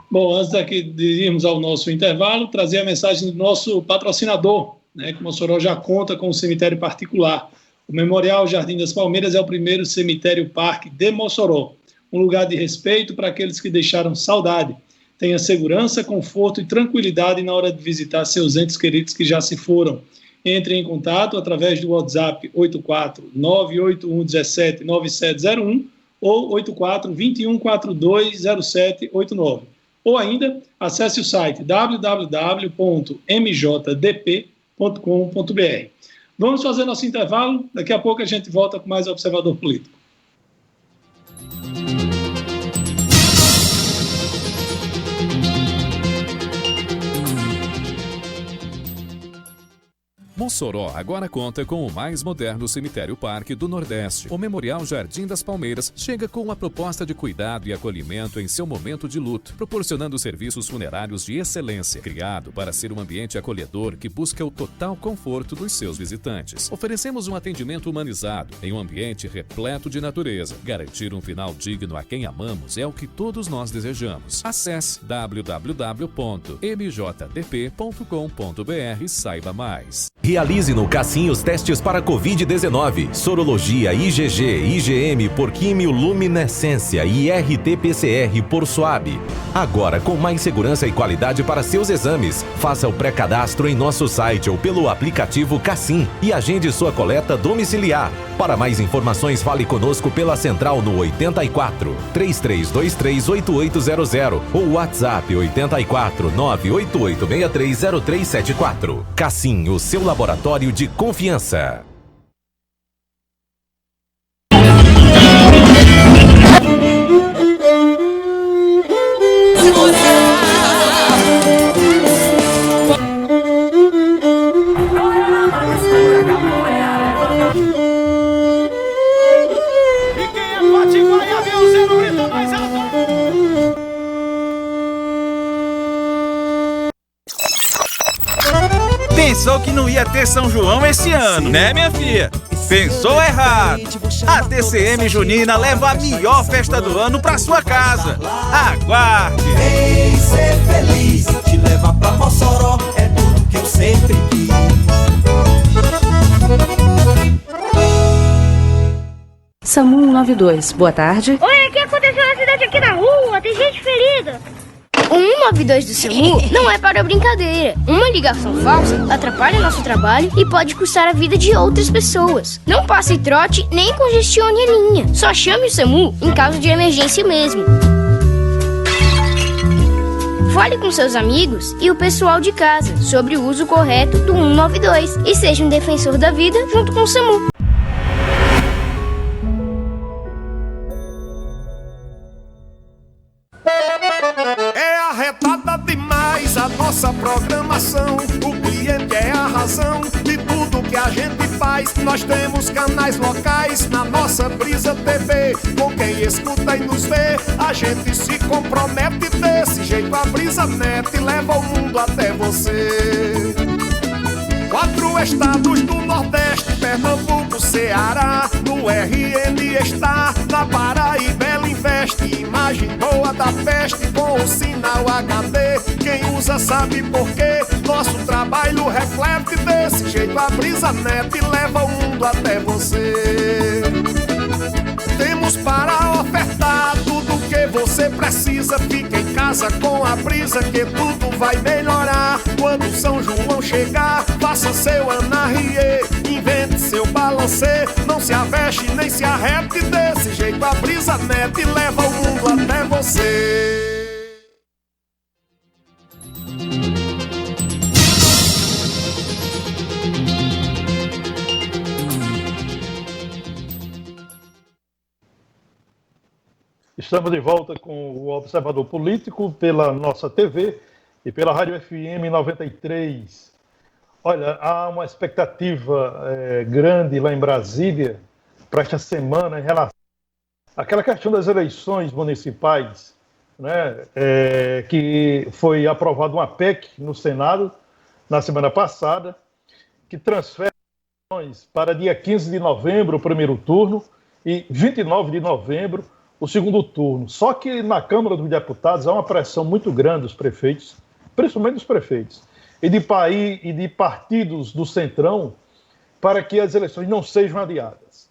Bom, antes de irmos ao nosso intervalo, trazer a mensagem do nosso patrocinador, que Mossoró já conta com um cemitério particular. O Memorial Jardim das Palmeiras é o primeiro cemitério-parque de Mossoró, um lugar de respeito para aqueles que deixaram saudade. Tenha segurança, conforto e tranquilidade na hora de visitar seus entes queridos que já se foram. Entre em contato através do WhatsApp 84-98117-9701 ou 84-2142-0789. Ou ainda, acesse o site www.mjdp.com.br. Vamos fazer nosso intervalo, daqui a pouco a gente volta com mais Observador Político. Mossoró agora conta com o mais moderno cemitério-parque do Nordeste. O Memorial Jardim das Palmeiras chega com uma proposta de cuidado e acolhimento em seu momento de luto, proporcionando serviços funerários de excelência, criado para ser um ambiente acolhedor que busca o total conforto dos seus visitantes. Oferecemos um atendimento humanizado em um ambiente repleto de natureza. Garantir um final digno a quem amamos é o que todos nós desejamos. Acesse www.mjdp.com.br e saiba mais. Realize no Cassim os testes para Covid-19, sorologia IgG, IgM por quimioluminescência e RT-PCR por SWAB. Agora com mais segurança e qualidade para seus exames. Faça o pré-cadastro em nosso site ou pelo aplicativo Cassim e agende sua coleta domiciliar. Para mais informações, fale conosco pela central no 84 3323 8800 ou WhatsApp 84 988630374. Cassim, o seu laboratório de confiança. Pensou que não ia ter São João esse ano, né, minha filha? Pensou errado. A TCM Junina leva a melhor festa do ano pra sua casa. Aguarde! Vem ser feliz, te levar pra Mossoró, é tudo que eu sempre quis. SAMU 192, boa tarde. Oi, o que aconteceu na cidade aqui na rua? Tem gente ferida. O 192 do SAMU não é para brincadeira. Uma ligação falsa atrapalha nosso trabalho e pode custar a vida de outras pessoas. Não passe trote nem congestione a linha. Só chame o SAMU em caso de emergência mesmo. Fale com seus amigos e o pessoal de casa sobre o uso correto do 192 e seja um defensor da vida junto com o SAMU. Nossa programação, o cliente é a razão de tudo que a gente faz. Nós temos canais locais na nossa Brisa TV. Com quem escuta e nos vê, a gente se compromete desse jeito. A Brisa Net leva o mundo até você. 4 estados do Nordeste, Pernambuco, Ceará. No RN está, na Paraíba ela investe. Imagem boa da peste com o sinal HD. Quem usa sabe por quê. Nosso trabalho reflete desse jeito. A Brisa Net leva o mundo até você. Temos para ofertar tudo que você precisa. Fica em casa com a Brisa que tudo vai melhorar. Quando São João chegar, faça seu anarriê, invente seu balancê. Não se aveste nem se arrete desse jeito. A Brisa Net leva o mundo até você. Estamos de volta com o Observador Político pela nossa TV e pela Rádio FM 93. Olha, há uma expectativa grande lá em Brasília para esta semana em relação àquela questão das eleições municipais, né, que foi aprovada uma PEC no Senado na semana passada, que transfere para dia 15 de novembro o primeiro turno e 29 de novembro o segundo turno. Só que na Câmara dos Deputados há uma pressão muito grande dos prefeitos, principalmente dos prefeitos, e de partidos do Centrão, para que as eleições não sejam adiadas.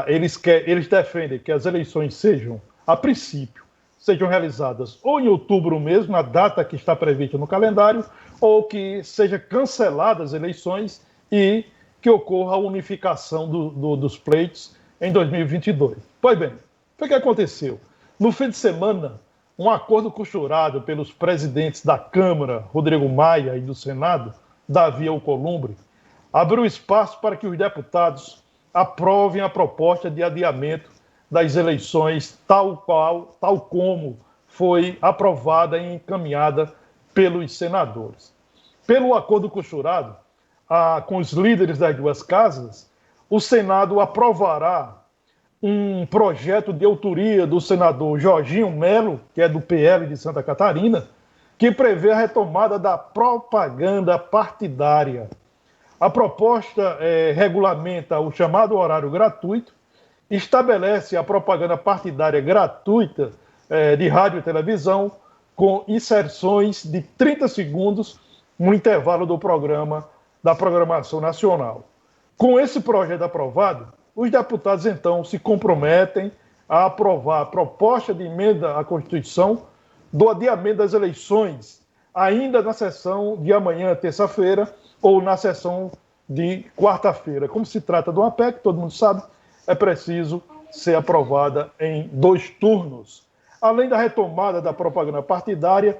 Eles defendem que as eleições sejam, a princípio, sejam realizadas ou em outubro mesmo, na data que está prevista no calendário, ou que seja canceladas as eleições e que ocorra a unificação dos pleitos em 2022. Pois bem, o que aconteceu? No fim de semana, um acordo costurado pelos presidentes da Câmara, Rodrigo Maia, e do Senado, Davi Alcolumbre, abriu espaço para que os deputados aprovem a proposta de adiamento das eleições tal como foi aprovada e encaminhada pelos senadores. Pelo acordo costurado com os líderes das duas casas, o Senado aprovará um projeto de autoria do senador Jorginho Melo, que é do PL de Santa Catarina, que prevê a retomada da propaganda partidária. A proposta regulamenta o chamado horário gratuito, estabelece a propaganda partidária gratuita de rádio e televisão, com inserções de 30 segundos no intervalo do programa, da programação nacional. Com esse projeto aprovado, os deputados, então, se comprometem a aprovar a proposta de emenda à Constituição do adiamento das eleições, ainda na sessão de amanhã, terça-feira, ou na sessão de quarta-feira. Como se trata de uma PEC, todo mundo sabe, é preciso ser aprovada em 2 turnos. Além da retomada da propaganda partidária,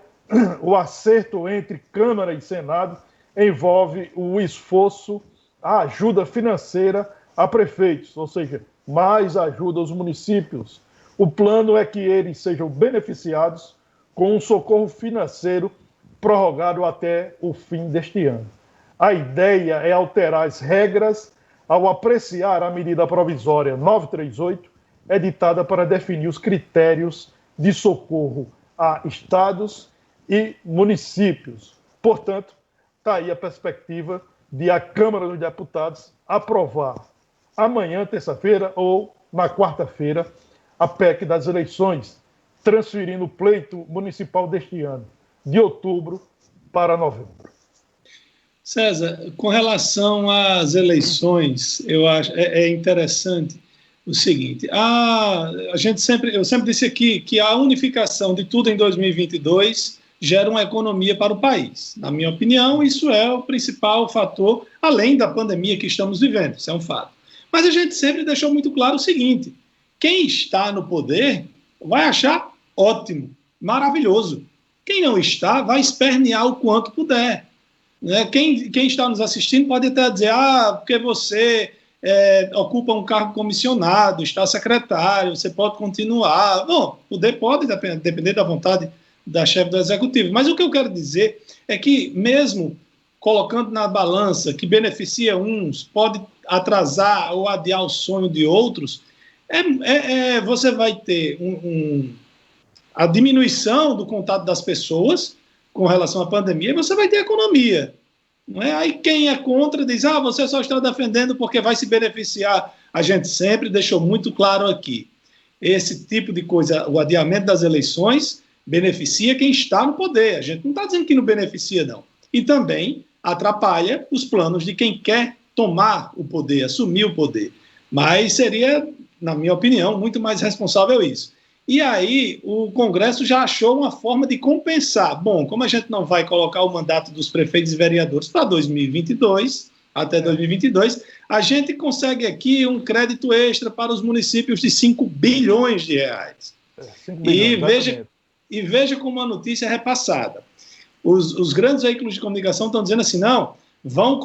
o acerto entre Câmara e Senado envolve o esforço, a ajuda financeira a prefeitos, ou seja, mais ajuda aos municípios. O plano é que eles sejam beneficiados com um socorro financeiro prorrogado até o fim deste ano. A ideia é alterar as regras ao apreciar a medida provisória 938, editada para definir os critérios de socorro a estados e municípios. Portanto, está aí a perspectiva de a Câmara dos Deputados aprovar amanhã, terça-feira, ou na quarta-feira, a PEC das eleições, transferindo o pleito municipal deste ano, de outubro para novembro. César, com relação às eleições, eu acho interessante o seguinte: eu sempre disse aqui que a unificação de tudo em 2022 gera uma economia para o país. Na minha opinião, isso é o principal fator, além da pandemia que estamos vivendo, isso é um fato. Mas a gente sempre deixou muito claro o seguinte: quem está no poder vai achar ótimo, maravilhoso. Quem não está vai espernear o quanto puder. Né? Quem está nos assistindo pode até dizer, porque você ocupa um cargo comissionado, está secretário, você pode continuar. Bom, o poder pode depender da vontade da chefe do executivo. Mas o que eu quero dizer é que, mesmo colocando na balança que beneficia uns, pode atrasar ou adiar o sonho de outros, você vai ter a diminuição do contato das pessoas com relação à pandemia, e você vai ter economia. Não é? Aí quem é contra diz, você só está defendendo porque vai se beneficiar. A gente sempre deixou muito claro aqui, esse tipo de coisa, o adiamento das eleições beneficia quem está no poder. A gente não está dizendo que não beneficia, não. E também atrapalha os planos de quem quer tomar o poder, assumir o poder. Mas seria, na minha opinião, muito mais responsável isso. E aí o Congresso já achou uma forma de compensar. Bom, como a gente não vai colocar o mandato dos prefeitos e vereadores para 2022, até 2022, a gente consegue aqui um crédito extra para os municípios de 5 bilhões de reais. 5 bilhões, e veja como a notícia é repassada. Os grandes veículos de comunicação estão dizendo assim, não, vão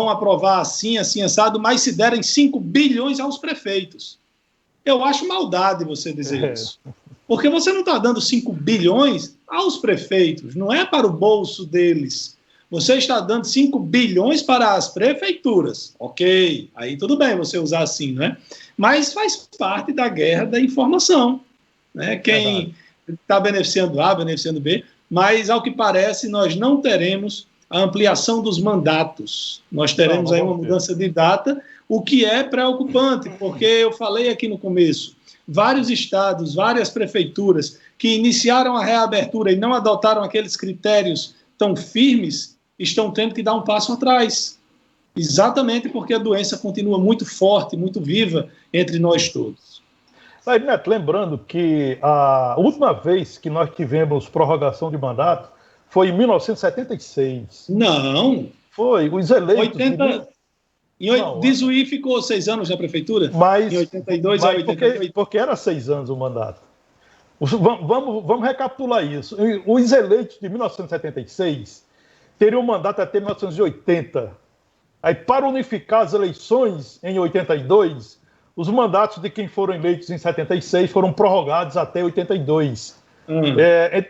aprovar assim, assado, mas se derem 5 bilhões aos prefeitos. Eu acho maldade você dizer isso. Porque você não está dando 5 bilhões aos prefeitos, não é para o bolso deles. Você está dando 5 bilhões para as prefeituras. Ok, aí tudo bem você usar assim, né? Mas faz parte da guerra da informação. Né? Quem está beneficiando A, beneficiando B, mas, ao que parece, nós não teremos a ampliação dos mandatos. Nós teremos aí uma mudança de data, o que é preocupante, porque eu falei aqui no começo, vários estados, várias prefeituras que iniciaram a reabertura e não adotaram aqueles critérios tão firmes, estão tendo que dar um passo atrás. Exatamente porque a doença continua muito forte, muito viva entre nós todos. Aí, Neto, lembrando que a última vez que nós tivemos prorrogação de mandato foi em 1976. Não. Foi, os eleitos... Disuí ficou 6 anos na prefeitura? Mas, em 82 a 88? Porque era 6 anos o mandato. Vamos recapitular isso. Os eleitos de 1976 teriam mandato até 1980. Aí, para unificar as eleições em 82, os mandatos de quem foram eleitos em 76 foram prorrogados até 82.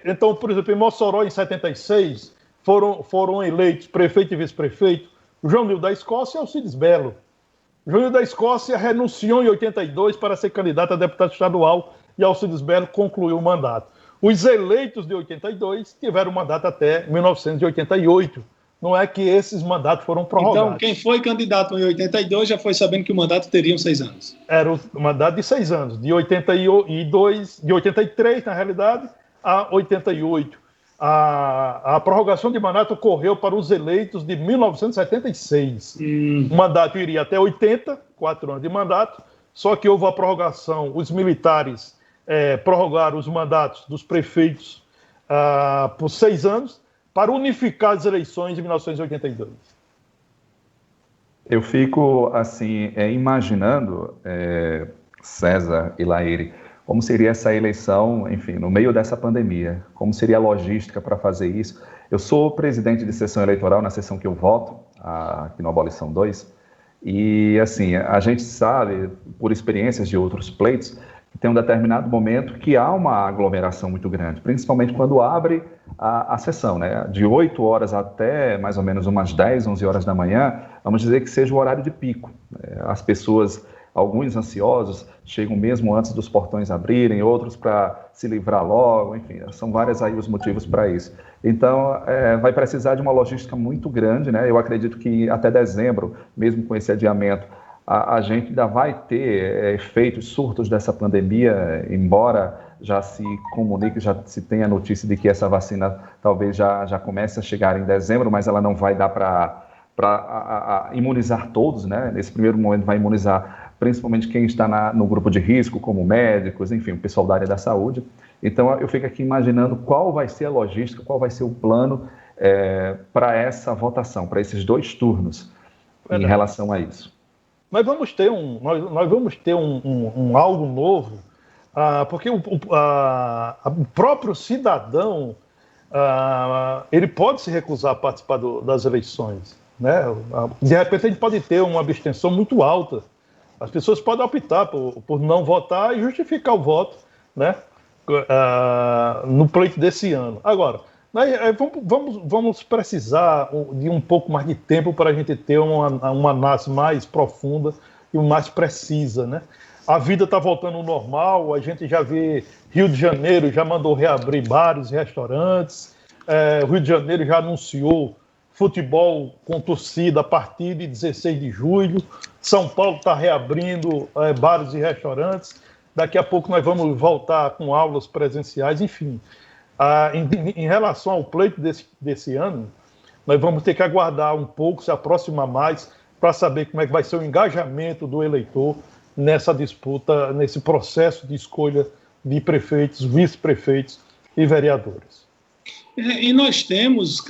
Então, por exemplo, em Mossoró, em 76, foram eleitos prefeito e vice-prefeito João Nil da Escócia e Alcides Belo. João Nil da Escócia renunciou em 82 para ser candidato a deputado estadual e Alcides Belo concluiu o mandato. Os eleitos de 82 tiveram mandato até 1988. Não é que esses mandatos foram prorrogados. Então, quem foi candidato em 82 já foi sabendo que o mandato teria 6 anos. Era o mandato de 6 anos, de 83, na realidade, a 88. A prorrogação de mandato ocorreu para os eleitos de 1976. O mandato iria até 80, 4 anos de mandato, só que houve a prorrogação, os militares prorrogaram os mandatos dos prefeitos por 6 anos, para unificar as eleições de 1982. Eu fico, assim, imaginando, César e Laíre, como seria essa eleição, enfim, no meio dessa pandemia, como seria a logística para fazer isso. Eu sou presidente de sessão eleitoral na sessão que eu voto, aqui no Abolição 2, e, assim, a gente sabe, por experiências de outros pleitos, que tem um determinado momento que há uma aglomeração muito grande, principalmente quando abre a sessão, né? De 8 horas até mais ou menos umas 10, 11 horas da manhã, vamos dizer que seja o horário de pico. As pessoas, alguns ansiosos, chegam mesmo antes dos portões abrirem, outros para se livrar logo, enfim, são vários aí os motivos para isso. Então, vai precisar de uma logística muito grande, né? Eu acredito que até dezembro, mesmo com esse adiamento, a gente ainda vai ter efeitos, surtos dessa pandemia, embora já se comunique, já se tenha notícia de que essa vacina talvez já comece a chegar em dezembro, mas ela não vai dar para imunizar todos, né? Nesse primeiro momento vai imunizar principalmente quem está no grupo de risco, como médicos, enfim, o pessoal da área da saúde. Então, eu fico aqui imaginando qual vai ser a logística, qual vai ser o plano para essa votação, para esses 2 turnos em relação a isso. Nós vamos ter algo novo, porque o próprio cidadão ele pode se recusar a participar das eleições, né? De repente a gente pode ter uma abstenção muito alta. As pessoas podem optar por não votar e justificar o voto, né? No pleito desse ano. Agora, vamos precisar de um pouco mais de tempo para a gente ter uma análise mais profunda e mais precisa, né? A vida está voltando ao normal, a gente já vê Rio de Janeiro já mandou reabrir bares e restaurantes, o Rio de Janeiro já anunciou futebol com torcida a partir de 16 de julho, São Paulo está reabrindo bares e restaurantes, daqui a pouco nós vamos voltar com aulas presenciais, enfim. Em relação ao pleito desse ano, nós vamos ter que aguardar um pouco, se aproximar mais, para saber como é que vai ser o engajamento do eleitor nessa disputa, nesse processo de escolha de prefeitos, vice-prefeitos e vereadores. E nós temos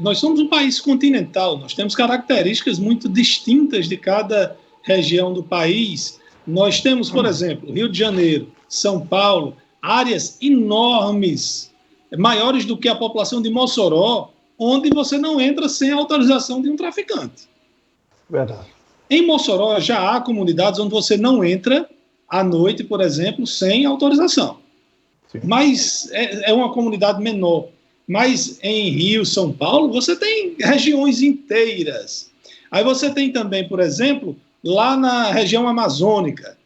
nós somos um país continental, nós temos características muito distintas de cada região do país. Nós temos, por exemplo, Rio de Janeiro, São Paulo, áreas enormes, maiores do que a população de Mossoró, onde você não entra sem a autorização de um traficante. Verdade. Em Mossoró já há comunidades onde você não entra à noite, por exemplo, sem autorização. Sim. Mas é uma comunidade menor. Mas em Rio, São Paulo, você tem regiões inteiras. Aí você tem também, por exemplo, lá na região amazônica,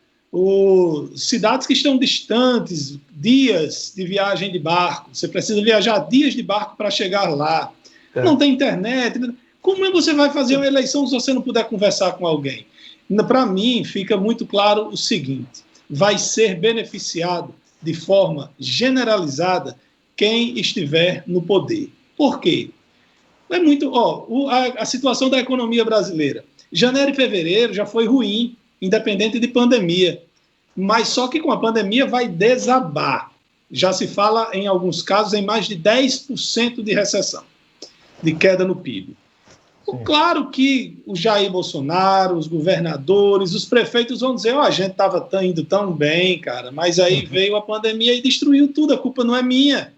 cidades que estão distantes, dias de viagem de barco. Você precisa viajar dias de barco para chegar lá. Não tem internet. Como você vai fazer uma eleição se você não puder conversar com alguém? Para mim, fica muito claro o seguinte: vai ser beneficiado de forma generalizada quem estiver no poder. Por quê? É muito. A situação da economia brasileira. Janeiro e fevereiro já foi ruim, independente de pandemia. Mas só que com a pandemia vai desabar. Já se fala, em alguns casos, em mais de 10% de recessão, de queda no PIB. Claro que o Jair Bolsonaro, os governadores, os prefeitos vão dizer: a gente estava indo tão bem, cara, mas aí veio a pandemia e destruiu tudo, a culpa não é minha.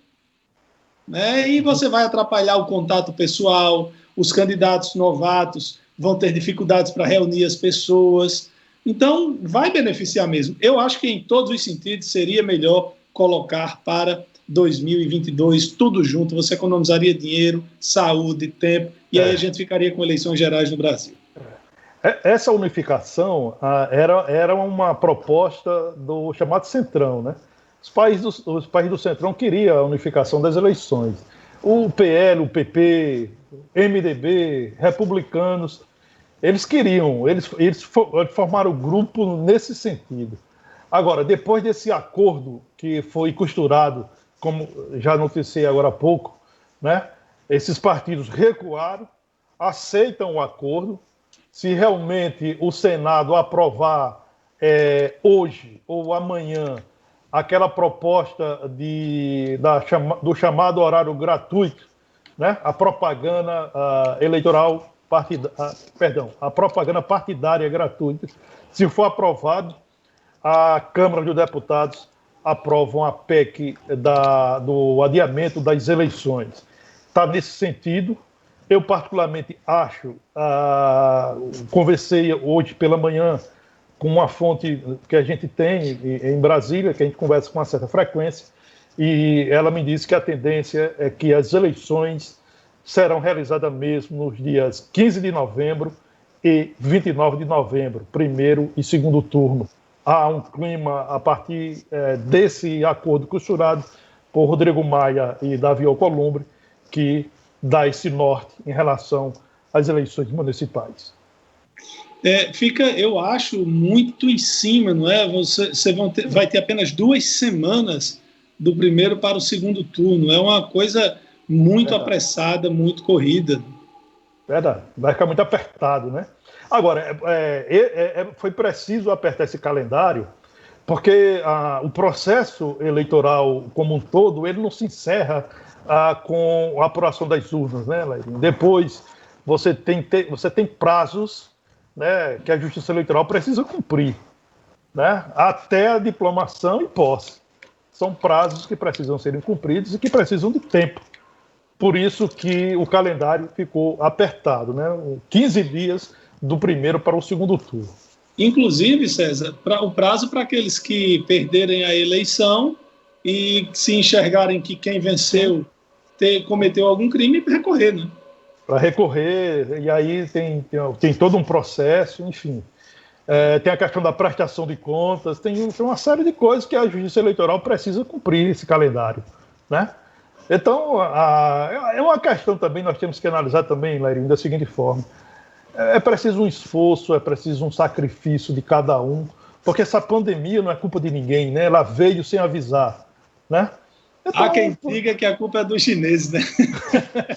E você vai atrapalhar o contato pessoal, os candidatos novatos vão ter dificuldades para reunir as pessoas. Então, vai beneficiar mesmo. Eu acho que em todos os sentidos seria melhor colocar para 2022 tudo junto. Você economizaria dinheiro, saúde, tempo, e aí a gente ficaria com eleições gerais no Brasil. Essa unificação era uma proposta do chamado Centrão, né? Os países do Centrão queriam a unificação das eleições. O PL, o PP, MDB, republicanos, eles queriam, eles formaram o grupo nesse sentido. Agora, depois desse acordo que foi costurado, como já noticiei agora há pouco, né, esses partidos recuaram, aceitam o acordo. Se realmente o Senado aprovar hoje ou amanhã aquela proposta do chamado horário gratuito, né, a propaganda eleitoral a propaganda partidária gratuita, se for aprovado, a Câmara de Deputados aprovam a PEC do adiamento das eleições. Está nesse sentido. Eu particularmente acho, conversei hoje pela manhã com uma fonte que a gente tem em Brasília, que a gente conversa com uma certa frequência, e ela me disse que a tendência é que as eleições serão realizadas mesmo nos dias 15 de novembro e 29 de novembro, primeiro e segundo turno. Há um clima, a partir desse acordo costurado por Rodrigo Maia e Davi Alcolumbre, que dá esse norte em relação às eleições municipais. Fica, eu acho, muito em cima, não é? Você vai ter apenas 2 semanas do primeiro para o segundo turno. É uma coisa muito apressada, muito corrida. Verdade. Vai ficar muito apertado, né? Agora, foi preciso apertar esse calendário, porque o processo eleitoral como um todo, ele não se encerra com a apuração das urnas, né, Lairinho? Depois, você tem prazos, né, que a Justiça Eleitoral precisa cumprir, né, até a diplomação e posse. São prazos que precisam serem cumpridos e que precisam de tempo. Por isso que o calendário ficou apertado, né? 15 dias do primeiro para o segundo turno. Inclusive, César, o prazo para aqueles que perderem a eleição e se enxergarem que quem venceu cometeu algum crime, recorrer, né? Para recorrer, e aí tem todo um processo, enfim. Tem a questão da prestação de contas, tem uma série de coisas que a Justiça Eleitoral precisa cumprir esse calendário, né? Então, é uma questão também, nós temos que analisar também, Lairinho, da seguinte forma. É preciso um esforço, é preciso um sacrifício de cada um, porque essa pandemia não é culpa de ninguém, né? Ela veio sem avisar, né? Então, há quem diga que a culpa é dos chineses, né?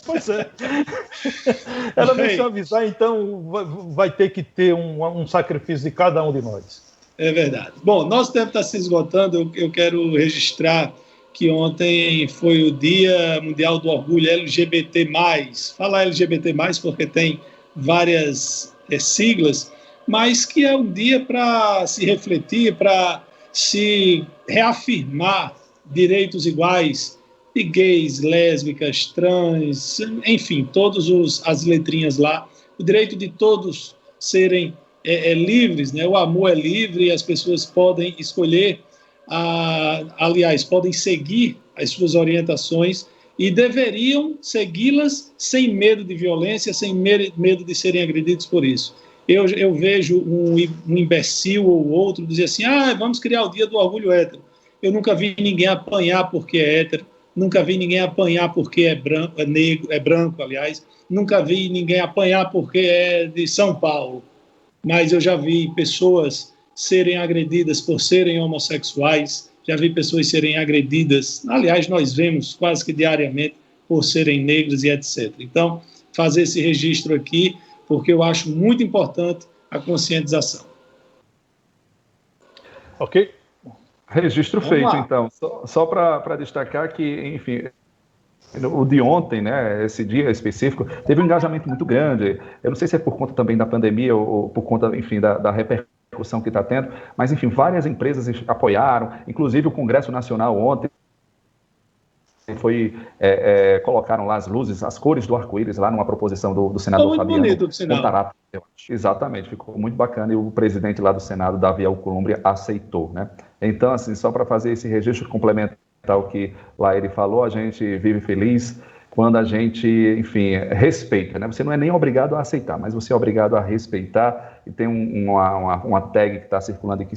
Pois é. Ela veio sem avisar, então vai ter que ter um sacrifício de cada um de nós. É verdade. Bom, nosso tempo está se esgotando, eu quero registrar que ontem foi o Dia Mundial do Orgulho LGBT+. Fala LGBT+, porque tem várias siglas, mas que é um dia para se refletir, para se reafirmar direitos iguais de gays, lésbicas, trans, enfim, todas as letrinhas lá, o direito de todos serem livres, né? O amor é livre e as pessoas podem escolher, aliás, podem seguir as suas orientações e deveriam segui-las sem medo de violência, sem medo de serem agredidos por isso. Eu vejo um imbecil ou outro dizer assim, vamos criar o dia do orgulho hétero. Eu nunca vi ninguém apanhar porque é hétero, nunca vi ninguém apanhar porque é branco, aliás, nunca vi ninguém apanhar porque é de São Paulo, mas eu já vi pessoas serem agredidas por serem homossexuais, já vi pessoas serem agredidas, aliás, nós vemos quase que diariamente, por serem negros e etc. Então, fazer esse registro aqui, porque eu acho muito importante a conscientização. Ok. Registro feito, então. Só para destacar que, enfim, o de ontem, né, esse dia específico, teve um engajamento muito grande. Eu não sei se é por conta também da pandemia ou por conta, enfim, da repercussão que está tendo, mas, enfim, várias empresas apoiaram, inclusive o Congresso Nacional ontem colocaram lá as luzes, as cores do arco-íris lá numa proposição do senador Fabiano Contarato. Exatamente, ficou muito bacana e o presidente lá do Senado, Davi Alcolumbre, aceitou, né? Então, assim, só para fazer esse registro complementar ao que lá ele falou, a gente vive feliz quando a gente, enfim, respeita, né? Você não é nem obrigado a aceitar, mas você é obrigado a respeitar, e tem uma tag que está circulando e que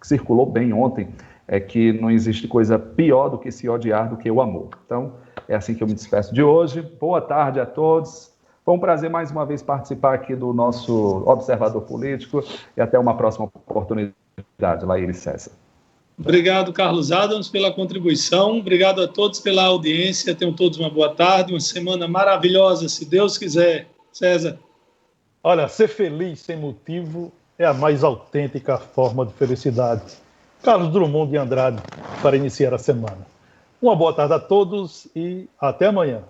circulou bem ontem, é que não existe coisa pior do que se odiar do que o amor. Então, é assim que eu me despeço de hoje. Boa tarde a todos. Foi um prazer mais uma vez participar aqui do nosso Observador Político e até uma próxima oportunidade, Laíris César. Obrigado, Carlos Adams, pela contribuição. Obrigado a todos pela audiência. Tenham todos uma boa tarde, uma semana maravilhosa, se Deus quiser. César. Olha, ser feliz sem motivo é a mais autêntica forma de felicidade. Carlos Drummond de Andrade, para iniciar a semana. Uma boa tarde a todos e até amanhã.